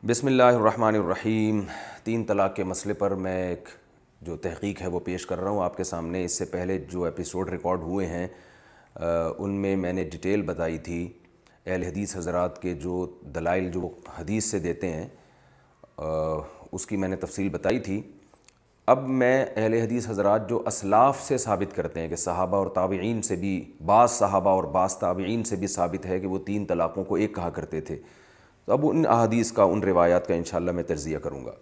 بسم اللہ الرحمن الرحیم۔ تین طلاق کے مسئلے پر میں ایک جو تحقیق ہے وہ پیش کر رہا ہوں آپ کے سامنے۔ اس سے پہلے جو ایپیسوڈ ریکارڈ ہوئے ہیں ان میں نے ڈیٹیل بتائی تھی اہل حدیث حضرات کے جو دلائل جو حدیث سے دیتے ہیں اس کی میں نے تفصیل بتائی تھی۔ اب میں اہل حدیث حضرات جو اسلاف سے ثابت کرتے ہیں کہ صحابہ اور تابعین سے بھی، بعض صحابہ اور بعض تابعین سے بھی ثابت ہے کہ وہ تین طلاقوں کو ایک کہا کرتے تھے، تو اب ان احادیث کا، ان روایات کا انشاءاللہ میں تجزیہ کروں گا۔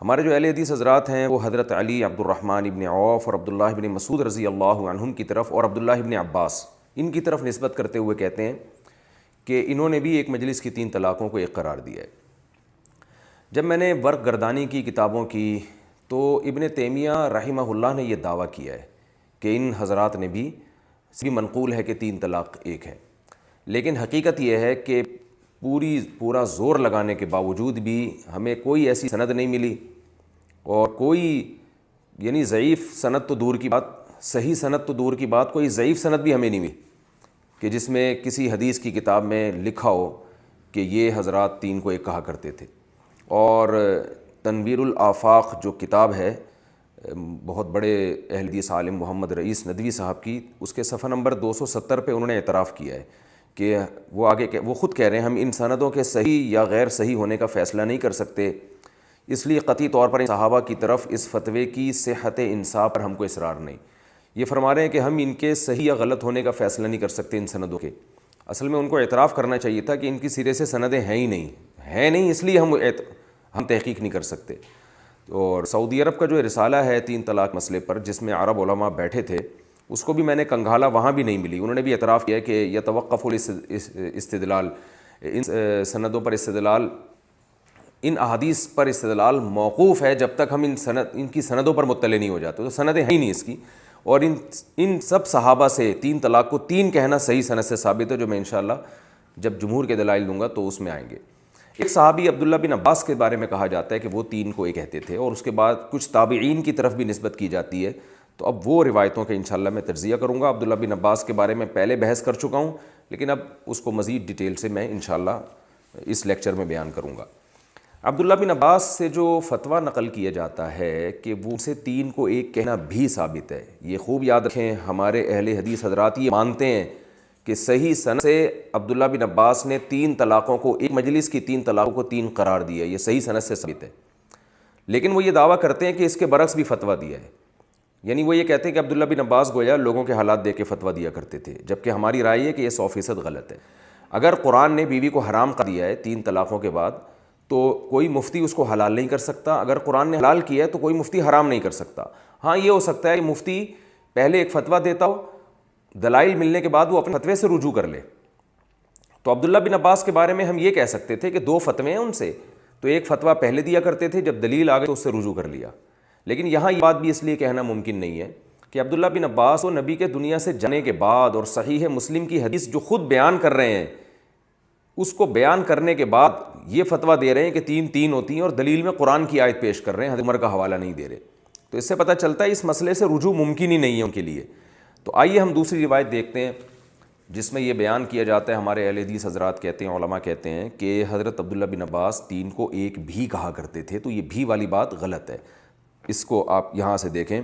ہمارے جو اہل حدیث حضرات ہیں وہ حضرت علی، عبد الرحمن ابن عوف اور عبداللہ ابن مسعود رضی اللہ عنہم کی طرف، اور عبداللہ ابن عباس، ان کی طرف نسبت کرتے ہوئے کہتے ہیں کہ انہوں نے بھی ایک مجلس کی تین طلاقوں کو ایک قرار دیا ہے۔ جب میں نے ورق گردانی کی کتابوں کی تو ابن تیمیہ رحمہ اللہ نے یہ دعویٰ کیا ہے کہ ان حضرات نے بھی منقول ہے کہ تین طلاق ایک ہے، لیکن حقیقت یہ ہے کہ پورا زور لگانے کے باوجود بھی ہمیں کوئی ایسی سند نہیں ملی، اور کوئی یعنی ضعیف سند تو دور کی بات، صحیح سند تو دور کی بات، کوئی ضعیف سند بھی ہمیں نہیں ملی کہ جس میں کسی حدیث کی کتاب میں لکھا ہو کہ یہ حضرات تین کو ایک کہا کرتے تھے۔ اور تنویر الآفاق جو کتاب ہے بہت بڑے اہل حدیث عالم محمد رئیس ندوی صاحب کی، اس کے صفحہ نمبر 270 پہ انہوں نے اعتراف کیا ہے کہ وہ خود کہہ رہے ہیں ہم ان سندوں کے صحیح یا غیر صحیح ہونے کا فیصلہ نہیں کر سکتے، اس لیے قطعی طور پر صحابہ کی طرف اس فتوے کی صحت انصاف پر ہم کو اصرار نہیں۔ یہ فرما رہے ہیں کہ ہم ان کے صحیح یا غلط ہونے کا فیصلہ نہیں کر سکتے ان سندوں کے۔ اصل میں ان کو اعتراف کرنا چاہیے تھا کہ ان کی سرے سے سندیں ہیں ہی نہیں، اس لیے ہم تحقیق نہیں کر سکتے۔ اور سعودی عرب کا جو رسالہ ہے تین طلاق مسئلے پر، جس میں عرب علماء بیٹھے تھے، اس کو بھی میں نے کنگھالا، وہاں بھی نہیں ملی۔ انہوں نے بھی اعتراف کیا کہ یتوقف الاستدلال، ان سندوں پر استدلال، ان احادیث پر استدلال موقوف ہے جب تک ہم ان کی سندوں پر مطلع نہیں ہو جاتے، تو سندیں ہیں ہی نہیں اس کی۔ اور ان سب صحابہ سے تین طلاق کو تین کہنا صحیح سند سے ثابت ہے، جو میں انشاءاللہ جب جمہور کے دلائل دوں گا تو اس میں آئیں گے۔ ایک صحابی عبداللہ بن عباس کے بارے میں کہا جاتا ہے کہ وہ تین کو ایک کہتے تھے، اور اس کے بعد کچھ تابعین کی طرف بھی نسبت کی جاتی ہے، تو اب وہ روایتوں کے انشاءاللہ میں تجزیہ کروں گا۔ عبداللہ بن عباس کے بارے میں پہلے بحث کر چکا ہوں، لیکن اب اس کو مزید ڈیٹیل سے میں انشاءاللہ اس لیکچر میں بیان کروں گا۔ عبداللہ بن عباس سے جو فتویٰ نقل کیا جاتا ہے کہ وہ سے تین کو ایک کہنا بھی ثابت ہے، یہ خوب یاد رکھیں، ہمارے اہل حدیث حضرات یہ مانتے ہیں کہ صحیح سند سے عبداللہ بن عباس نے تین طلاقوں کو، ایک مجلس کی تین طلاقوں کو تین قرار دیا، یہ صحیح سند سے ثابت ہے۔ لیکن وہ یہ دعویٰ کرتے ہیں کہ اس کے برعکس بھی فتویٰ دیا ہے، یعنی وہ یہ کہتے ہیں کہ عبداللہ بن عباس گویا لوگوں کے حالات دیکھ کے فتویٰ دیا کرتے تھے، جبکہ ہماری رائے ہے کہ یہ 100% غلط ہے۔ اگر قرآن نے بیوی کو حرام کر دیا ہے تین طلاقوں کے بعد، تو کوئی مفتی اس کو حلال نہیں کر سکتا۔ اگر قرآن نے حلال کیا ہے تو کوئی مفتی حرام نہیں کر سکتا۔ ہاں یہ ہو سکتا ہے کہ مفتی پہلے ایک فتویٰ دیتا ہو، دلائل ملنے کے بعد وہ اپنے فتوے سے رجوع کر لے۔ تو عبداللہ بن عباس کے بارے میں ہم یہ کہہ سکتے تھے کہ دو فتوے ہیں ان سے، تو ایک فتویٰ پہلے دیا کرتے تھے، جب دلیل آ گئی تو اس سے رجوع کر لیا۔ لیکن یہاں یہ بات بھی اس لیے کہنا ممکن نہیں ہے کہ عبداللہ بن عباس کو نبی کے دنیا سے جانے کے بعد، اور صحیح مسلم کی حدیث جو خود بیان کر رہے ہیں، اس کو بیان کرنے کے بعد یہ فتویٰ دے رہے ہیں کہ تین تین ہوتی ہیں، اور دلیل میں قرآن کی آیت پیش کر رہے ہیں، حضرت عمر کا حوالہ نہیں دے رہے۔ تو اس سے پتہ چلتا ہے اس مسئلے سے رجوع ممکن ہی نہیں ہے ان کے لیے۔ تو آئیے ہم دوسری روایت دیکھتے ہیں جس میں یہ بیان کیا جاتا ہے، ہمارے اہل حدیث حضرات کہتے ہیں، علماء کہتے ہیں کہ حضرت عبداللہ بن عباس تین کو ایک بھی کہا کرتے تھے، تو یہ بھی والی بات غلط ہے۔ اس کو آپ یہاں سے دیکھیں،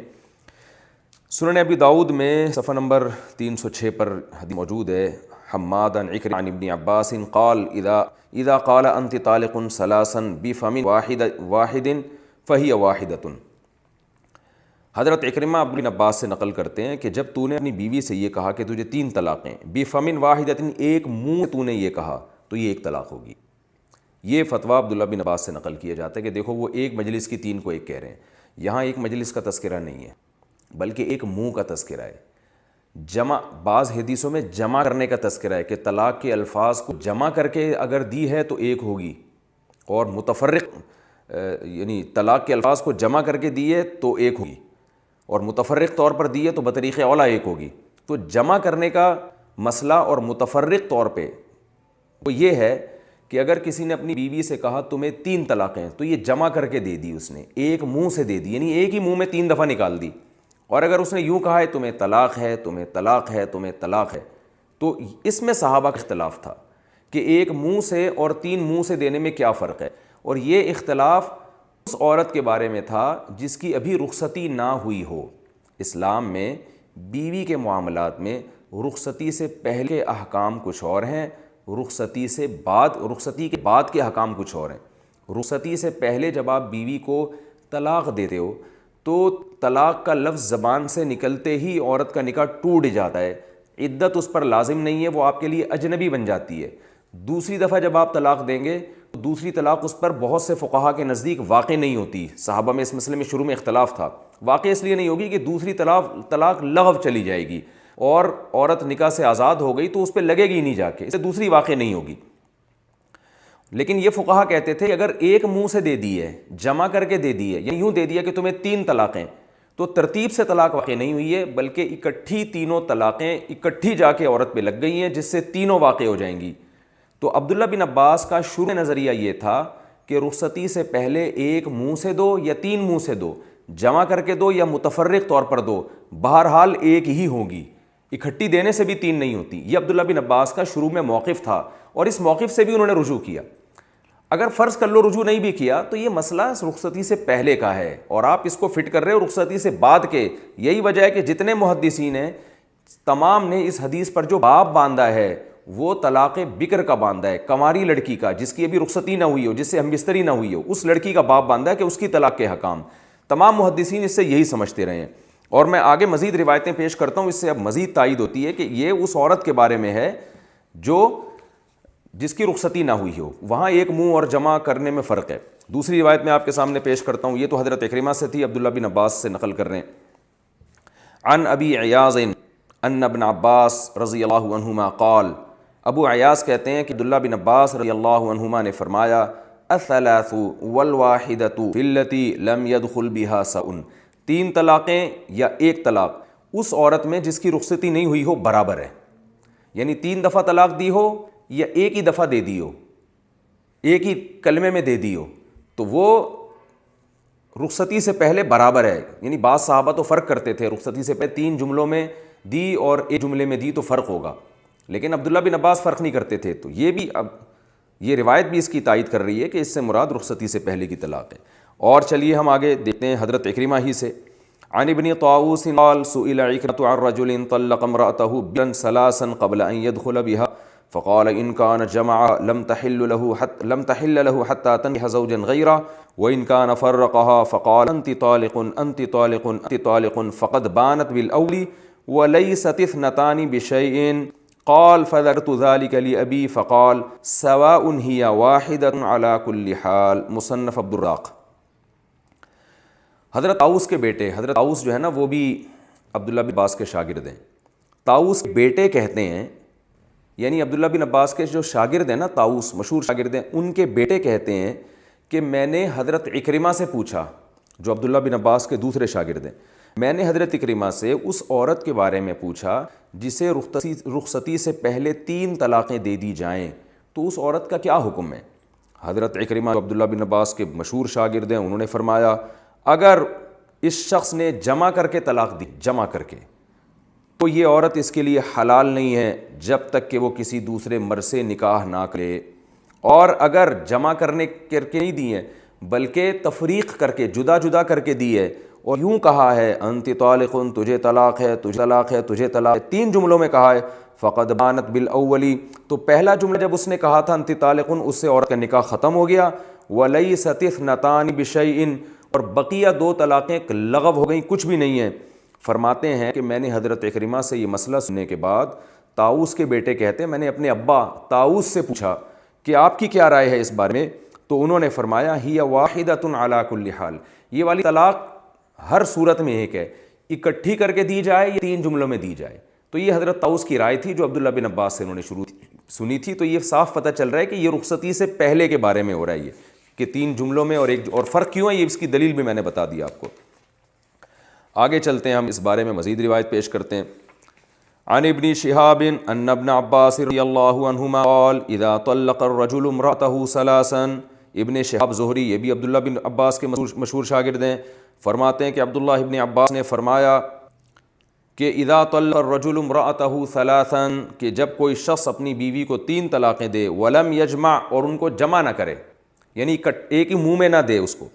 سنن ابی داؤد میں صفحہ نمبر 306 پر حدیث موجود ہے، حماد عن عکرمہ عن ابن عباس قال اذا قال انت طالق ثلاثا بفم واحد فہی واحدۃ۔ حضرت عکرمہ بن عباس سے نقل کرتے ہیں کہ جب تو نے اپنی بیوی سے یہ کہا کہ تجھے تین طلاقیں، بفم واحدۃ، ایک منہ تو نے یہ کہا، تو یہ ایک طلاق ہوگی۔ یہ فتویٰ عبداللہ بن عباس سے نقل کیا جاتا ہے کہ دیکھو وہ ایک مجلس کی تین کو ایک کہہ رہے ہیں۔ یہاں ایک مجلس کا تذکرہ نہیں ہے، بلکہ ایک منہ کا تذکرہ ہے۔ جمع، بعض حدیثوں میں جمع کرنے کا تذکرہ ہے کہ طلاق کے الفاظ کو جمع کر کے اگر دی ہے تو ایک ہوگی، اور متفرق یعنی طلاق کے الفاظ کو جمع کر کے دیے تو ایک ہوگی، اور متفرق طور پر دیے تو بطریق اولا ایک ہوگی۔ تو جمع کرنے کا مسئلہ اور متفرق طور پہ وہ یہ ہے کہ اگر کسی نے اپنی بیوی سے کہا تمہیں تین طلاقیں، تو یہ جمع کر کے دے دی، اس نے ایک منہ سے دے دی، یعنی ایک ہی منہ میں تین دفعہ نکال دی۔ اور اگر اس نے یوں کہا ہے تمہیں طلاق ہے، تمہیں طلاق ہے، تمہیں طلاق ہے، تو اس میں صحابہ کا اختلاف تھا کہ ایک منہ سے اور 3 منہ سے دینے میں کیا فرق ہے، اور یہ اختلاف اس عورت کے بارے میں تھا جس کی ابھی رخصتی نہ ہوئی ہو۔ اسلام میں بیوی کے معاملات میں رخصتی سے پہلے کے احکام کچھ اور ہیں، رخصتی کے بعد کے احکام کچھ اور ہیں۔ رخصتی سے پہلے جب آپ بیوی کو طلاق دیتے ہو تو طلاق کا لفظ زبان سے نکلتے ہی عورت کا نکاح ٹوٹ جاتا ہے، عدت اس پر لازم نہیں ہے، وہ آپ کے لیے اجنبی بن جاتی ہے۔ دوسری دفعہ جب آپ طلاق دیں گے تو دوسری طلاق اس پر بہت سے فقہا کے نزدیک واقع نہیں ہوتی۔ صحابہ میں اس مسئلے میں شروع میں اختلاف تھا، واقع اس لیے نہیں ہوگی کہ دوسری طلاق لغو چلی جائے گی اور عورت نکاح سے آزاد ہو گئی تو اس پہ لگے گی نہیں جا کے، اس سے دوسری واقع نہیں ہوگی۔ لیکن یہ فقہا کہتے تھے کہ اگر ایک منہ سے دے دی ہے، جمع کر کے دے دی ہے، یعنی یوں دے دیا کہ تمہیں 3 طلاقیں، تو ترتیب سے طلاق واقع نہیں ہوئی ہے، بلکہ اکٹھی تینوں طلاقیں اکٹھی جا کے عورت پہ لگ گئی ہیں، جس سے تینوں واقع ہو جائیں گی۔ تو عبداللہ بن عباس کا شروع نظریہ یہ تھا کہ رخصتی سے پہلے ایک منہ سے دو یا 3 منہ سے دو، جمع کر کے دو یا متفرق طور پر دو، بہرحال ایک ہی ہوگی، اکٹھی دینے سے بھی 3 نہیں ہوتی۔ یہ عبداللہ بن عباس کا شروع میں موقف تھا، اور اس موقف سے بھی انہوں نے رجوع کیا۔ اگر فرض کر لو رجوع نہیں بھی کیا تو یہ مسئلہ رخصتی سے پہلے کا ہے اور آپ اس کو فٹ کر رہے ہو رخصتی سے بعد کے۔ یہی وجہ ہے کہ جتنے محدثین ہیں تمام نے اس حدیث پر جو باب باندھا ہے وہ طلاق بکر کا باندھا ہے، کنواری لڑکی کا جس کی ابھی رخصتی نہ ہوئی ہو، جس سے ہم بستری نہ ہوئی ہو، اس لڑکی کا باب باندھا ہے کہ اس کی طلاق کے حکام۔ تمام محدثین اس سے یہی سمجھتے رہے ہیں، اور میں آگے مزید روایتیں پیش کرتا ہوں، اس سے اب مزید تائید ہوتی ہے کہ یہ اس عورت کے بارے میں ہے جس کی رخصتی نہ ہوئی ہو، وہاں ایک منہ اور جمع کرنے میں فرق ہے۔ دوسری روایت میں آپ کے سامنے پیش کرتا ہوں، یہ تو حضرت اکرمہ سے تھی، عبداللہ بن عباس سے نقل کر رہے ہیں۔ عن ابی عیاض ان ابن عباس رضی اللہ عنہما قال، ابو عیاض کہتے ہیں کہ عبداللہ بن عباس رضی اللہ عنہما نے فرمایا، الثلاث والواحدۃ فی التی لم يدخل بها سواء، 3 طلاقیں یا 1 طلاق اس عورت میں جس کی رخصتی نہیں ہوئی ہو برابر ہے، یعنی 3 دفعہ طلاق دی ہو یا ایک ہی دفعہ دے دی ہو، ایک ہی کلمے میں دے دی ہو، تو وہ رخصتی سے پہلے برابر ہے۔ یعنی بعض صحابہ تو فرق کرتے تھے، رخصتی سے پہلے 3 جملوں میں دی اور ایک جملے میں دی تو فرق ہوگا، لیکن عبداللہ بن عباس فرق نہیں کرتے تھے۔ تو یہ روایت بھی اس کی تائید کر رہی ہے کہ اس سے مراد رخصتی سے پہلے کی طلاق ہے۔ اور چلیے ہم آگے دیکھتے ہیں حضرت اکرمہ ہی سے۔ عن ابن طاووس قال سئل عكرمة عن رجل طلق امرأته بلا 3 قبل ان يدخل بها فقال ان كان جمع لم تحل له حتى تنكح زوجا غيره وان كان فرقها فقال انت طالق انت طالق انت طالق فقد بانت بالاول وليست 2 بشيء قال فذكرت ذلك لأبي فقال سواء هي واحدة على كل حال۔ مصنف عبد الرزاق۔ حضرت طاؤوس کے بیٹے، حضرت طاؤوس جو ہے نا وہ بھی عبداللہ بن عباس کے شاگرد ہیں۔ طاؤوس کے بیٹے کہتے ہیں، یعنی عبداللہ بن عباس کے جو شاگرد ہیں نا، طاؤوس مشہور شاگرد ہیں، ان کے بیٹے کہتے ہیں کہ میں نے حضرت اکرمہ سے پوچھا، جو عبداللہ بن عباس کے دوسرے شاگرد ہیں، میں نے حضرت اکرمہ سے اس عورت کے بارے میں پوچھا جسے رخصتی سے پہلے 3 طلاقیں دے دی جائیں تو اس عورت کا کیا حکم ہے۔ حضرت اکرمہ جو عبداللہ بن عباس کے مشہور شاگرد ہیں، انہوں نے فرمایا اگر اس شخص نے جمع کر کے طلاق دی، جمع کر کے، تو یہ عورت اس کے لیے حلال نہیں ہے جب تک کہ وہ کسی دوسرے مرد سے نکاح نہ کرے، اور اگر جمع کرنے کر کے نہیں دی ہیں بلکہ تفریق کر کے جدا جدا کر کے دی ہے اور یوں کہا ہے انت طالق، تجھے طلاق ہے، تجھے طلاق ہے، تجھے طلاق ہے، 3 جملوں میں کہا ہے، فقد بانت بالاولی، تو پہلا جملہ جب اس نے کہا تھا انت طالق، اس سے عورت کا نکاح ختم ہو گیا، ولیست 2 بشیء، اور بقیہ 2 طلاقیں لغو ہو گئیں، کچھ بھی نہیں ہے۔ فرماتے ہیں کہ میں نے حضرت اکرمہ سے یہ مسئلہ سننے کے بعد، طاؤوس کے بیٹے کہتے ہیں میں نے اپنے ابا طاؤوس سے پوچھا کہ آپ کی کیا رائے ہے اس بارے میں، تو انہوں نے فرمایا ہی واحدۃ علی کل حال، یہ والی طلاق ہر صورت میں ایک ہے، اکٹھی کر کے دی جائے یا 3 جملوں میں دی جائے۔ تو یہ حضرت طاؤوس کی رائے تھی جو عبداللہ بن عباس سے انہوں نے شروع سنی تھی۔ تو یہ صاف پتہ چل رہا ہے کہ یہ رخصتی سے پہلے کے بارے میں ہو رہا ہے، یہ کہ 3 جملوں میں اور فرق کیوں ہے یہ اس کی دلیل بھی میں نے بتا دی آپ کو۔ آگے چلتے ہیں، ہم اس بارے میں مزید روایت پیش کرتے ہیں۔ عن ابن شہاب ان ابن عباس رضی اللہ عنہما قال اذا طلق الرجل امرأته 3، ابن شہاب زہری، یہ بھی عبداللہ بن عباس کے مشہور شاگرد ہیں، فرماتے ہیں کہ عبداللہ ابن عباس نے فرمایا کہ اذا طلق الرجل امرأته ثلاثا، کہ جب کوئی شخص اپنی بیوی کو 3 طلاقیں دے، ولم یجمع، اور ان کو جمع نہ کرے، یعنی ایک ہی منہ میں نہ دے اس کو،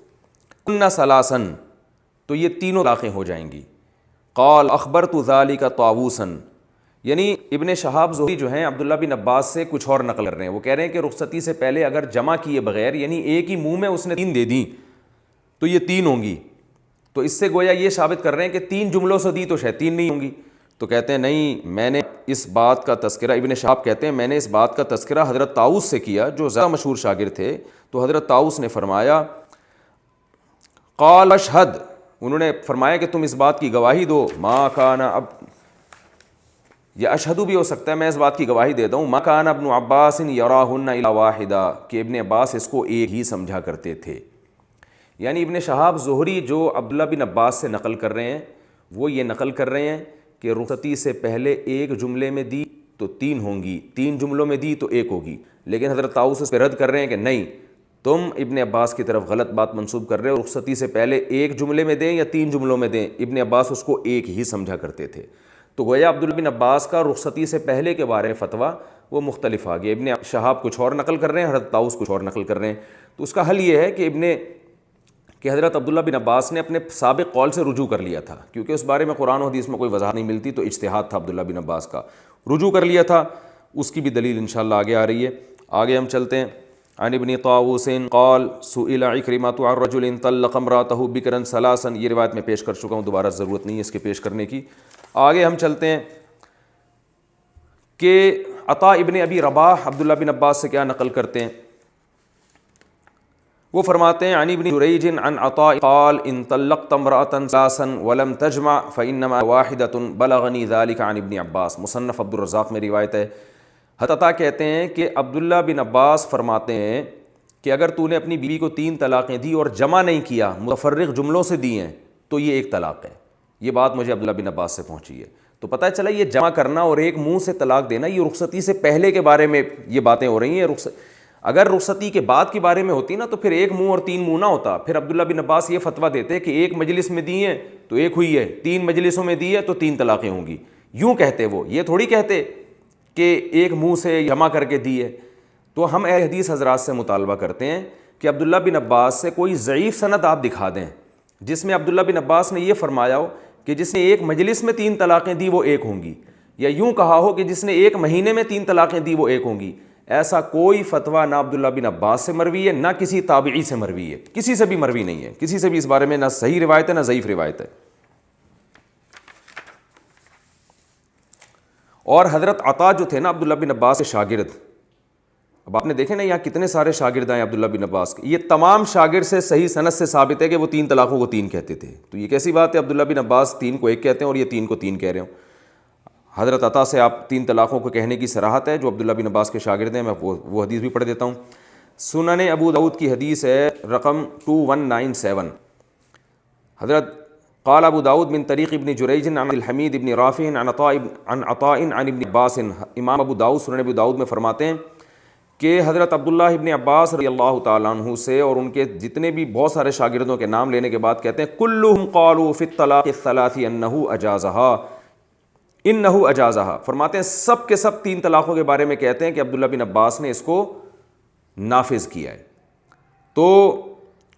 کن ثلاثا، تو یہ تینوں طلاقیں ہو جائیں گی۔ قال اخبرت ذلك طاووسا، یعنی ابن شہاب زہری جو ہیں عبداللہ بن عباس سے کچھ اور نقل کر رہے ہیں، وہ کہہ رہے ہیں کہ رخصتی سے پہلے اگر جمع کیے بغیر، یعنی ایک ہی منہ میں اس نے 3 دے دیں تو یہ 3 ہوں گی، تو اس سے گویا یہ ثابت کر رہے ہیں کہ 3 جملوں سے دی تو شاید 3 نہیں ہوں گی۔ تو کہتے ہیں نہیں، میں نے اس بات کا تذکرہ، ابن شہاب کہتے ہیں میں نے اس بات کا تذکرہ حضرت طاؤس سے کیا جو زیادہ مشہور شاگرد تھے، تو حضرت طاؤس نے فرمایا، قال اشہد، انہوں نے فرمایا کہ تم اس بات کی گواہی دو، ما کان، اب یا اشہدو بھی ہو سکتا ہے، میں اس بات کی گواہی دیتا ہوں، ما کان ابن عباس یراہن الا واحدہ، کہ ابن عباس اس کو ایک ہی سمجھا کرتے تھے۔ یعنی ابن شہاب زہری جو عبداللہ بن عباس سے نقل کر رہے ہیں، وہ یہ نقل کر رہے ہیں کہ رخصتی سے پہلے ایک جملے میں دی تو 3 ہوں گی، 3 جملوں میں دی تو 1 ہوگی، لیکن حضرت طاؤس اس پہ رد کر رہے ہیں کہ نہیں، تم ابن عباس کی طرف غلط بات منسوب کر رہے ہو، رخصتی سے پہلے ایک جملے میں دیں یا 3 جملوں میں دیں، ابن عباس اس کو ایک ہی سمجھا کرتے تھے۔ تو گویا عبداللہ بن عباس کا رخصتی سے پہلے کے بارے میں فتویٰ وہ مختلف آ گیا، ابن شہاب کچھ اور نقل کر رہے ہیں، حضرت طاؤس کچھ اور نقل کر رہے ہیں۔ تو اس کا حل یہ ہے کہ حضرت عبداللہ بن عباس نے اپنے سابق قول سے رجوع کر لیا تھا، کیونکہ اس بارے میں قرآن و حدیث میں کوئی وضاحت نہیں ملتی، تو اجتہاد تھا عبداللہ بن عباس کا، رجوع کر لیا تھا، اس کی بھی دلیل انشاءاللہ آگے آ رہی ہے۔ آگے ہم چلتے ہیں۔ عن ابن طاووس قال سئل عکرمہ عن رجل طلق امرأته بکرا ثلاثا، یہ روایت میں پیش کر چکا ہوں، دوبارہ ضرورت نہیں ہے اس کے پیش کرنے کی۔ آگے ہم چلتے ہیں کہ عطاء ابن ابی رباح عبداللہ بن عباس سے کیا نقل کرتے ہیں، وہ فرماتے ہیں عن ابن جریج عن عطاء قال ان طلقت امرأة ثلاثا ولم تجمع فإنما واحدة بلغني ذلك عن ابن عباس، مصنف عبد الرزاق میں روایت ہے۔ عطاء کہتے ہیں کہ عبداللہ بن عباس فرماتے ہیں کہ اگر تو نے اپنی بیوی کو 3 طلاقیں دی اور جمع نہیں کیا، متفرق جملوں سے دی ہیں، تو یہ 1 طلاق ہے۔ یہ بات مجھے عبداللہ بن عباس سے پہنچی ہے، تو پتہ چلا یہ جمع کرنا اور ایک منہ سے طلاق دینا، یہ رخصتی سے پہلے کے بارے میں یہ باتیں ہو رہی ہیں۔ اگر رخصتی کے بعد کے بارے میں ہوتی نا تو پھر 1 منہ اور 3 منہ نہ ہوتا، پھر عبداللہ بن عباس یہ فتویٰ دیتے کہ 1 مجلس میں دی ہیں تو 1 ہوئی ہے، 3 مجلسوں میں دی ہے تو 3 طلاقیں ہوں گی، یوں کہتے وہ، یہ تھوڑی کہتے کہ 1 منہ سے جمع کر کے دی ہے۔ تو ہم اہل حدیث حضرات سے مطالبہ کرتے ہیں کہ عبداللہ بن عباس سے کوئی ضعیف سند آپ دکھا دیں جس میں عبداللہ بن عباس نے یہ فرمایا ہو کہ جس نے 1 مجلس میں 3 طلاقیں دی وہ 1 ہوں گی، یا یوں کہا ہو کہ جس نے 1 مہینے میں 3 طلاقیں دی وہ 1 ہوں گی۔ ایسا کوئی فتویٰ نہ عبداللہ بن عباس سے مروی ہے، نہ کسی تابعی سے مروی ہے، کسی سے بھی مروی نہیں ہے، کسی سے بھی اس بارے میں نہ صحیح روایت ہے نہ ضعیف روایت ہے۔ اور حضرت عطا جو تھے نا عبداللہ بن عباس کے شاگرد، اب آپ نے دیکھے نا یہاں کتنے سارے شاگرد ہیں عبداللہ بن عباس کے، یہ تمام شاگرد سے صحیح سند سے ثابت ہے کہ وہ 3 طلاقوں کو 3 کہتے تھے۔ تو یہ کیسی بات ہے عبداللہ بن عباس 3 کو 1 کہتے ہیں اور یہ 3 کو 3 کہہ رہے ہوں۔ حضرت عطا سے آپ 3 طلاقوں کو کہنے کی صراحت ہے جو عبداللہ بن عباس کے شاگرد ہیں، میں وہ حدیث بھی پڑھ دیتا ہوں۔ سنن ابو داؤد کی حدیث ہے رقم 2197، حضرت قال ابو داؤد من طریق ابن جریج عن الحمید ابن رافع عن عطاء عن ابن عباس، امام ابو داؤد سنن ابو داؤد میں فرماتے ہیں کہ حضرت عبداللہ ابن عباس رضی اللہ تعالیٰ عنہ سے اور ان کے جتنے بھی بہت سارے شاگردوں کے نام لینے کے بعد کہتے ہیں کلہم قالوا فی الطلاق الثلاث انہ اجازہا، فرماتے ہیں سب کے سب 3 طلاقوں کے بارے میں کہتے ہیں کہ عبداللہ بن عباس نے اس کو نافذ کیا ہے۔ تو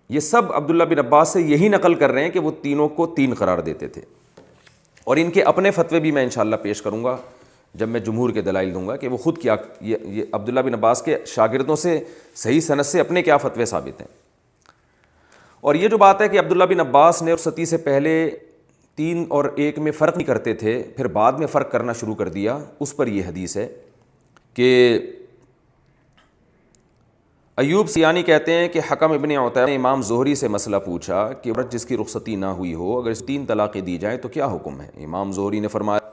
یہ سب عبداللہ بن عباس سے یہی نقل کر رہے ہیں کہ وہ تینوں کو 3 قرار دیتے تھے، اور ان کے اپنے فتوے بھی میں انشاءاللہ پیش کروں گا جب میں جمہور کے دلائل دوں گا کہ وہ خود کیا، یہ عبداللہ بن عباس کے شاگردوں سے صحیح سند سے اپنے کیا فتوے ثابت ہیں۔ اور یہ جو بات ہے کہ عبداللہ بن عباس نے رخصتی سے پہلے 3 اور 1 میں فرق نہیں کرتے تھے، پھر بعد میں فرق کرنا شروع کر دیا، اس پر یہ حدیث ہے کہ ایوب سیانی کہتے ہیں کہ حکم ابن عتیبہ نے امام زہری سے مسئلہ پوچھا کہ عورت جس کی رخصتی نہ ہوئی ہو اگر 3 طلاقیں دی جائیں تو کیا حکم ہے۔ امام زہری نے فرمایا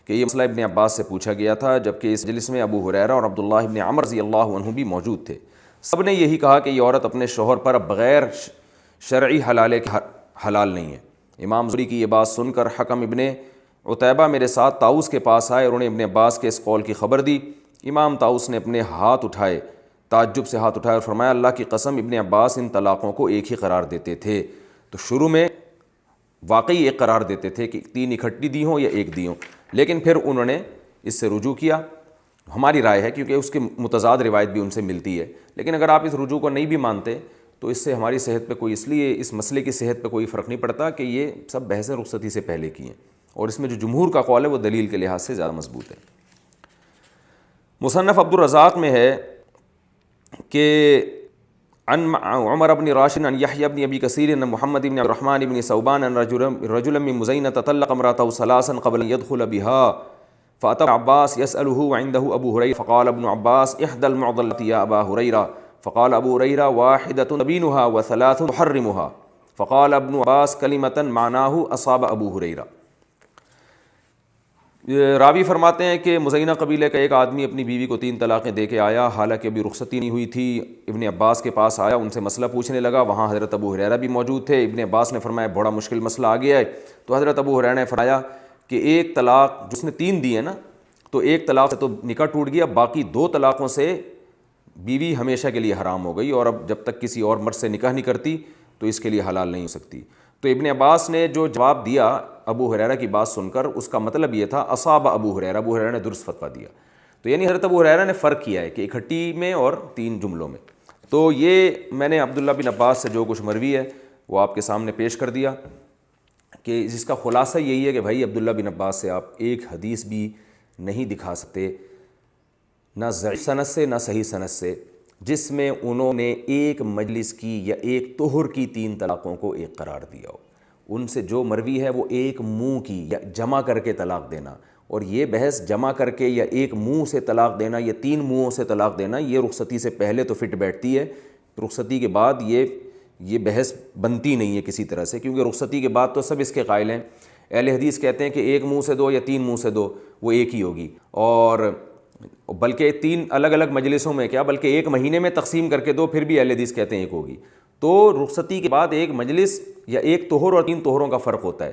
کہ یہ مسئلہ ابن عباس سے پوچھا گیا تھا، جبکہ اس مجلس میں ابو ہریرہ اور عبداللہ ابن عمر رضی اللہ عنہ بھی موجود تھے۔ سب نے یہی کہا کہ یہ عورت اپنے شوہر پر بغیر شرعی حلالے کے حلال نہیں ہے۔ امام زہری کی یہ بات سن کر حکم ابن عتیبہ میرے ساتھ طاؤس کے پاس آئے اور انہیں ابن عباس کے اس قول کی خبر دی۔ امام طاؤس نے اپنے ہاتھ اٹھائے، تعجب سے ہاتھ اٹھائے اور فرمایا اللہ کی قسم ابن عباس ان طلاقوں کو 1 ہی قرار دیتے تھے۔ تو شروع میں واقعی ایک قرار دیتے تھے کہ 3 اکٹھی دی ہوں یا ایک دی ہوں، لیکن پھر انہوں نے اس سے رجوع کیا. ہماری رائے ہے کیونکہ اس کی متضاد روایت بھی ان سے ملتی ہے، لیکن اگر آپ اس رجوع کو نہیں بھی مانتے تو اس سے ہماری صحت پہ کوئی، اس لیے اس مسئلے کی صحت پہ کوئی فرق نہیں پڑتا کہ یہ سب بحثیں رخصتی سے پہلے کی ہیں، اور اس میں جو جمہور کا قول ہے وہ دلیل کے لحاظ سے زیادہ مضبوط ہے. مصنف عبد الرزاق میں ہے کہ عن عمر بن راشد عن يحيى بن ابي كثير ان محمد بن عبد الرحمن بن ثوبان ان رجلا من مزينة طلق امراته ثلاثا قبل ان يدخل بها فاتى عباس يسأله وعنده ابو هريره فقال ابن عباس احدى المعضلات يا ابا هريره فقال ابو هريره واحدة تبينها وثلاث تحرمها فقال ابن عباس كلمة معناه اصاب ابو هريره. راوی فرماتے ہیں کہ مزینہ قبیلے کا ایک آدمی اپنی بیوی کو 3 طلاقیں دے کے آیا، حالانکہ ابھی رخصتی نہیں ہوئی تھی. ابن عباس کے پاس آیا، ان سے مسئلہ پوچھنے لگا. وہاں حضرت ابو ہریرہ بھی موجود تھے. ابن عباس نے فرمایا بڑا مشکل مسئلہ آ گیا ہے. تو حضرت ابو ہریرہ نے فرمایا کہ ایک طلاق جس نے 3 دی ہے نا، تو ایک طلاق سے تو نکاح ٹوٹ گیا، باقی 2 طلاقوں سے بیوی ہمیشہ کے لیے حرام ہو گئی، اور اب جب تک کسی اور مرد سے نکاح نہیں کرتی تو اس کے لیے حلال نہیں ہو سکتی. تو ابن عباس نے جو جواب دیا ابو ہریرہ کی بات سن کر، اس کا مطلب یہ تھا اصاب ابو ہریرہ، ابو ہریرہ نے درست فتویٰ دیا. تو یعنی حضرت ابو ہریرہ نے فرق کیا ہے کہ اکٹھی میں اور 3 جملوں میں. تو یہ میں نے عبداللہ بن عباس سے جو کچھ مروی ہے وہ آپ کے سامنے پیش کر دیا، کہ جس کا خلاصہ یہی ہے کہ بھائی عبداللہ بن عباس سے آپ ایک حدیث بھی نہیں دکھا سکتے، نہ ضعیف سند سے نہ صحیح سند سے، جس میں انہوں نے ایک مجلس کی یا ایک طہر کی 3 طلاقوں کو ایک قرار دیا ہو. ان سے جو مروی ہے وہ ایک منہ کی یا جمع کر کے طلاق دینا، اور یہ بحث جمع کر کے یا ایک منہ سے طلاق دینا یا 3 منہوں سے طلاق دینا، یہ رخصتی سے پہلے تو فٹ بیٹھتی ہے، رخصتی کے بعد یہ بحث بنتی نہیں ہے کسی طرح سے، کیونکہ رخصتی کے بعد تو سب اس کے قائل ہیں. اہل حدیث کہتے ہیں کہ ایک منہ سے دو یا 3 منہ سے دو وہ ایک ہی ہوگی، اور بلکہ 3 الگ الگ مجلسوں میں کیا بلکہ 1 مہینے میں تقسیم کر کے دو پھر بھی اہل حدیث کہتے ہیں ایک ہوگی. تو رخصتی کے بعد ایک مجلس یا ایک طہر اور 3 طہروں کا فرق ہوتا ہے،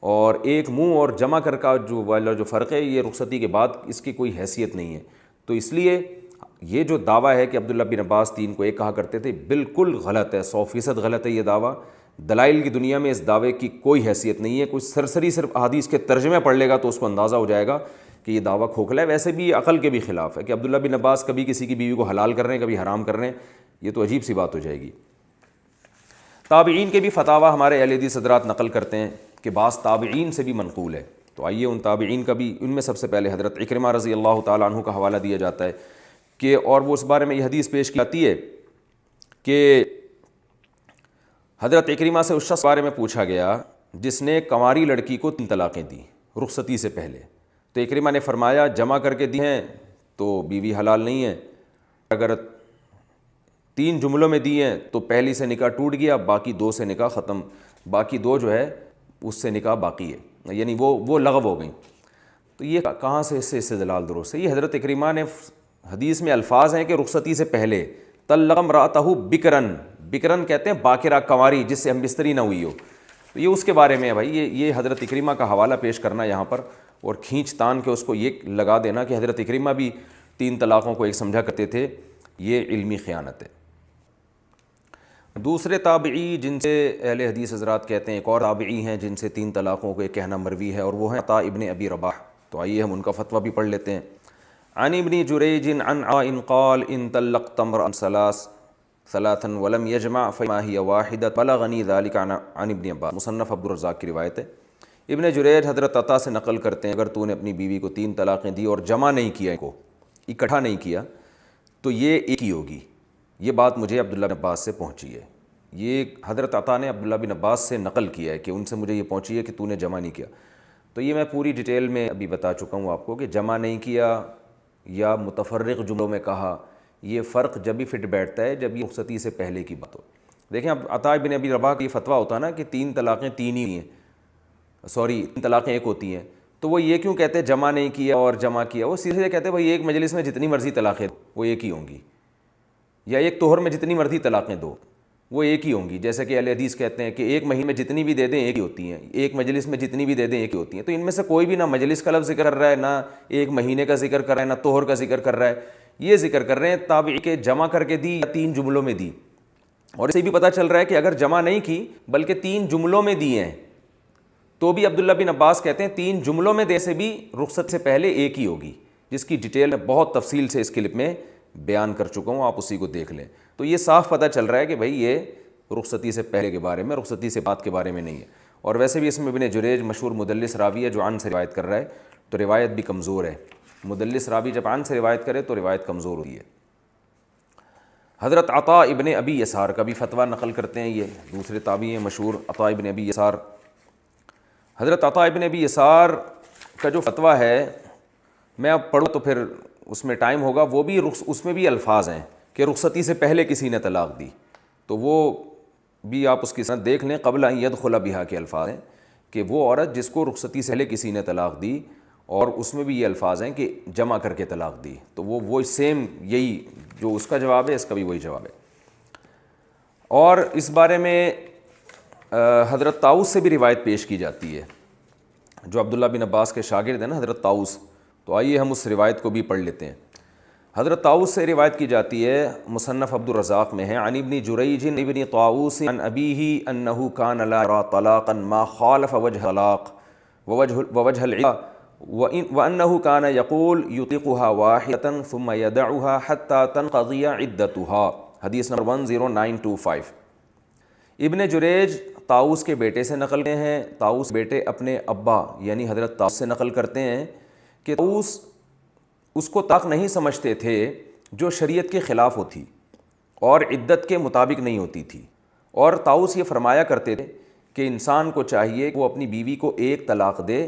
اور ایک منہ اور جمع کر کا جو فرق ہے یہ رخصتی کے بعد اس کی کوئی حیثیت نہیں ہے. تو اس لیے یہ جو دعویٰ ہے کہ عبداللہ بن عباس 3 کو ایک کہا کرتے تھے، بالکل غلط ہے، 100% غلط ہے یہ دعویٰ. دلائل کی دنیا میں اس دعوے کی کوئی حیثیت نہیں ہے. کچھ سرسری صرف احادیث کے ترجمے پڑھ لے گا تو اس کو اندازہ ہو جائے گا کہ یہ دعویٰ کھوکھلا ہے. ویسے بھی عقل کے بھی خلاف ہے کہ عبداللہ بن عباس کبھی کسی کی بیوی کو حلال کر رہے ہیں کبھی حرام کر رہے ہیں، یہ تو عجیب سی بات ہو جائے گی. تابعین کے بھی فتاویٰ ہمارے اہل حدیث حضرات نقل کرتے ہیں کہ بعض تابعین سے بھی منقول ہے. تو آئیے ان تابعین کا بھی، ان میں سب سے پہلے حضرت اکرمہ رضی اللہ تعالیٰ عنہ کا حوالہ دیا جاتا ہے کہ، اور وہ اس بارے میں یہ حدیث پیش کی جاتی ہے کہ حضرت اکرمہ سے اس شخص کے بارے میں پوچھا گیا جس نے کنواری لڑکی کو 3 طلاقیں دی رخصتی سے پہلے. تو اکرمہ نے فرمایا جمع کر کے دی ہیں تو بیوی حلال نہیں ہے، اگر 3 جملوں میں دی ہیں تو پہلی سے نکاح ٹوٹ گیا، باقی 2 سے نکاح ختم، باقی 2 جو ہے اس سے نکاح باقی ہے، یعنی وہ لغو ہو گئیں. تو یہ کہاں سے اس سے استدلال درست ہے؟ یہ حضرت اکرمہ نے حدیث میں الفاظ ہیں کہ رخصتی سے پہلے طلق امرأتہ بکرن، بکرن کہتے ہیں باکرہ کنواری جس سے ہم بستری نہ ہوئی ہو. تو یہ اس کے بارے میں ہے بھائی، یہ حضرت اکرمہ کا حوالہ پیش کرنا یہاں پر اور کھینچ تان کے اس کو یہ لگا دینا کہ حضرت اکرمہ بھی 3 طلاقوں کو ایک سمجھا کرتے تھے، یہ علمی خیانت ہے. دوسرے تابعی جن سے اہل حدیث حضرات کہتے ہیں، ایک اور تابعی ہیں جن سے 3 طلاقوں کو ایک کہنا مروی ہے، اور وہ ہیں عطاء ابن ابی رباح. تو آئیے ہم ان کا فتویٰ بھی پڑھ لیتے ہیں. عن ابن جریج عن عطاء قال ان طلقت امرأ ثلاثا ولم يجمع فما هي واحدة بلغني ذلك عن ابن عباس. مصنف عبد الرزاق کی روایت ہے. ابن جریج حضرت عطاء سے نقل کرتے ہیں اگر تو نے اپنی بیوی کو 3 طلاقیں دی اور جمع نہیں کیا، کو اکٹھا نہیں کیا تو یہ ایک ہی ہوگی. یہ بات مجھے عبداللہ بن عباس سے پہنچی ہے. یہ حضرت عطاء نے عبداللہ بن عباس سے نقل کیا ہے کہ ان سے مجھے یہ پہنچی ہے کہ تو نے جمع نہیں کیا. تو یہ میں پوری ڈیٹیل میں ابھی بتا چکا ہوں آپ کو کہ جمع نہیں کیا یا متفرق جملوں میں کہا، یہ فرق جب بھی فٹ بیٹھتا ہے جب یہ رخصتی سے پہلے کی بات ہو. دیکھیں اب عطاء بن ابی رباح کا یہ فتویٰ ہوتا ہے نا کہ 3 طلاقیں 3 ہی ہیں، 3 طلاقیں ایک ہوتی ہیں، تو وہ یہ کیوں کہتے ہیں جمع نہیں کیا اور جمع کیا؟ وہ سیدھے کہتے ہیں بھائی ایک مجلس میں جتنی مرضی طلاقیں وہ ایک ہی ہوں گی، یا ایک طہر میں جتنی مرضی طلاقیں دو وہ ایک ہی ہوں گی. جیسے کہ اہل حدیث کہتے ہیں کہ ایک مہینے میں جتنی بھی دے دیں ایک ہی ہوتی ہیں، ایک مجلس میں جتنی بھی دے دیں ایک ہی ہوتی ہیں. تو ان میں سے کوئی بھی نہ مجلس کا لفظ ذکر کر رہا ہے، نہ ایک مہینے کا ذکر کر رہا ہے، نہ طہر کا ذکر کر رہا ہے. یہ ذکر کر رہے ہیں تابعی کے جمع کر کے دی یا 3 جملوں میں دی. اور اسے بھی پتہ چل رہا ہے کہ اگر جمع نہیں کی بلکہ 3 جملوں میں دی ہیں تو بھی عبداللہ بن عباس کہتے ہیں 3 جملوں میں دے سے بھی رخصت سے پہلے ایک ہی ہوگی، جس کی ڈیٹیل میں بہت تفصیل سے اس کلپ میں بیان کر چکا ہوں، آپ اسی کو دیکھ لیں۔ تو یہ صاف پتہ چل رہا ہے کہ بھائی یہ رخصتی سے پہلے کے بارے میں، رخصتی سے بعد کے بارے میں نہیں ہے۔ اور ویسے بھی اس میں ابن جریج مشہور مدلس راوی ہے جو عن سے روایت کر رہا ہے، تو روایت بھی کمزور ہے۔ مدلس راوی جب عن سے روایت کرے تو روایت کمزور ہوتی ہے۔ حضرت عطا ابن ابی یسار کا بھی فتویٰ نقل کرتے ہیں، یہ دوسرے تابعی ہیں مشہور عطا ابن ابی یسار۔ حضرت عطا ابن ابی یسار کا جو فتویٰ ہے، میں اب پڑھوں تو پھر اس میں ٹائم ہوگا، وہ بھی اس میں بھی الفاظ ہیں کہ رخصتی سے پہلے کسی نے طلاق دی، تو وہ بھی آپ اس کی سند دیکھ لیں۔ قبل ان یدخل بہا کے الفاظ ہیں کہ وہ عورت جس کو رخصتی سے پہلے کسی نے طلاق دی، اور اس میں بھی یہ الفاظ ہیں کہ جمع کر کے طلاق دی، تو وہ سیم یہی جو اس کا جواب ہے، اس کا بھی وہی جواب ہے۔ اور اس بارے میں حضرت طاؤس سے بھی روایت پیش کی جاتی ہے، جو عبداللہ بن عباس کے شاگرد ہیں نا حضرت طاؤس، تو آئیے ہم اس روایت کو بھی پڑھ لیتے ہیں۔ حضرت طاؤس سے روایت کی جاتی ہے، مصنف عبد الرزاق میں ہے، عن ابن جریج ابن طاؤس عن ابیہ انہ کان لا یری طلاقا ما خالف وجہ طلاق ووجہ العدہ وانہ کان یقول یطلقها واحدۃ ثم یدعها حتی تنقضی عدتها، حدیث نمبر 10925۔ ابن جریج طاؤس کے بیٹے سے نقل کرتے ہیں، طاؤس بیٹے اپنے ابا یعنی حضرت طاؤس سے نقل کرتے ہیں کہ طاؤس اس کو طلاق نہیں سمجھتے تھے جو شریعت کے خلاف ہوتی اور عدت کے مطابق نہیں ہوتی تھی، اور طاؤس یہ فرمایا کرتے تھے کہ انسان کو چاہیے کہ وہ اپنی بیوی کو ایک طلاق دے،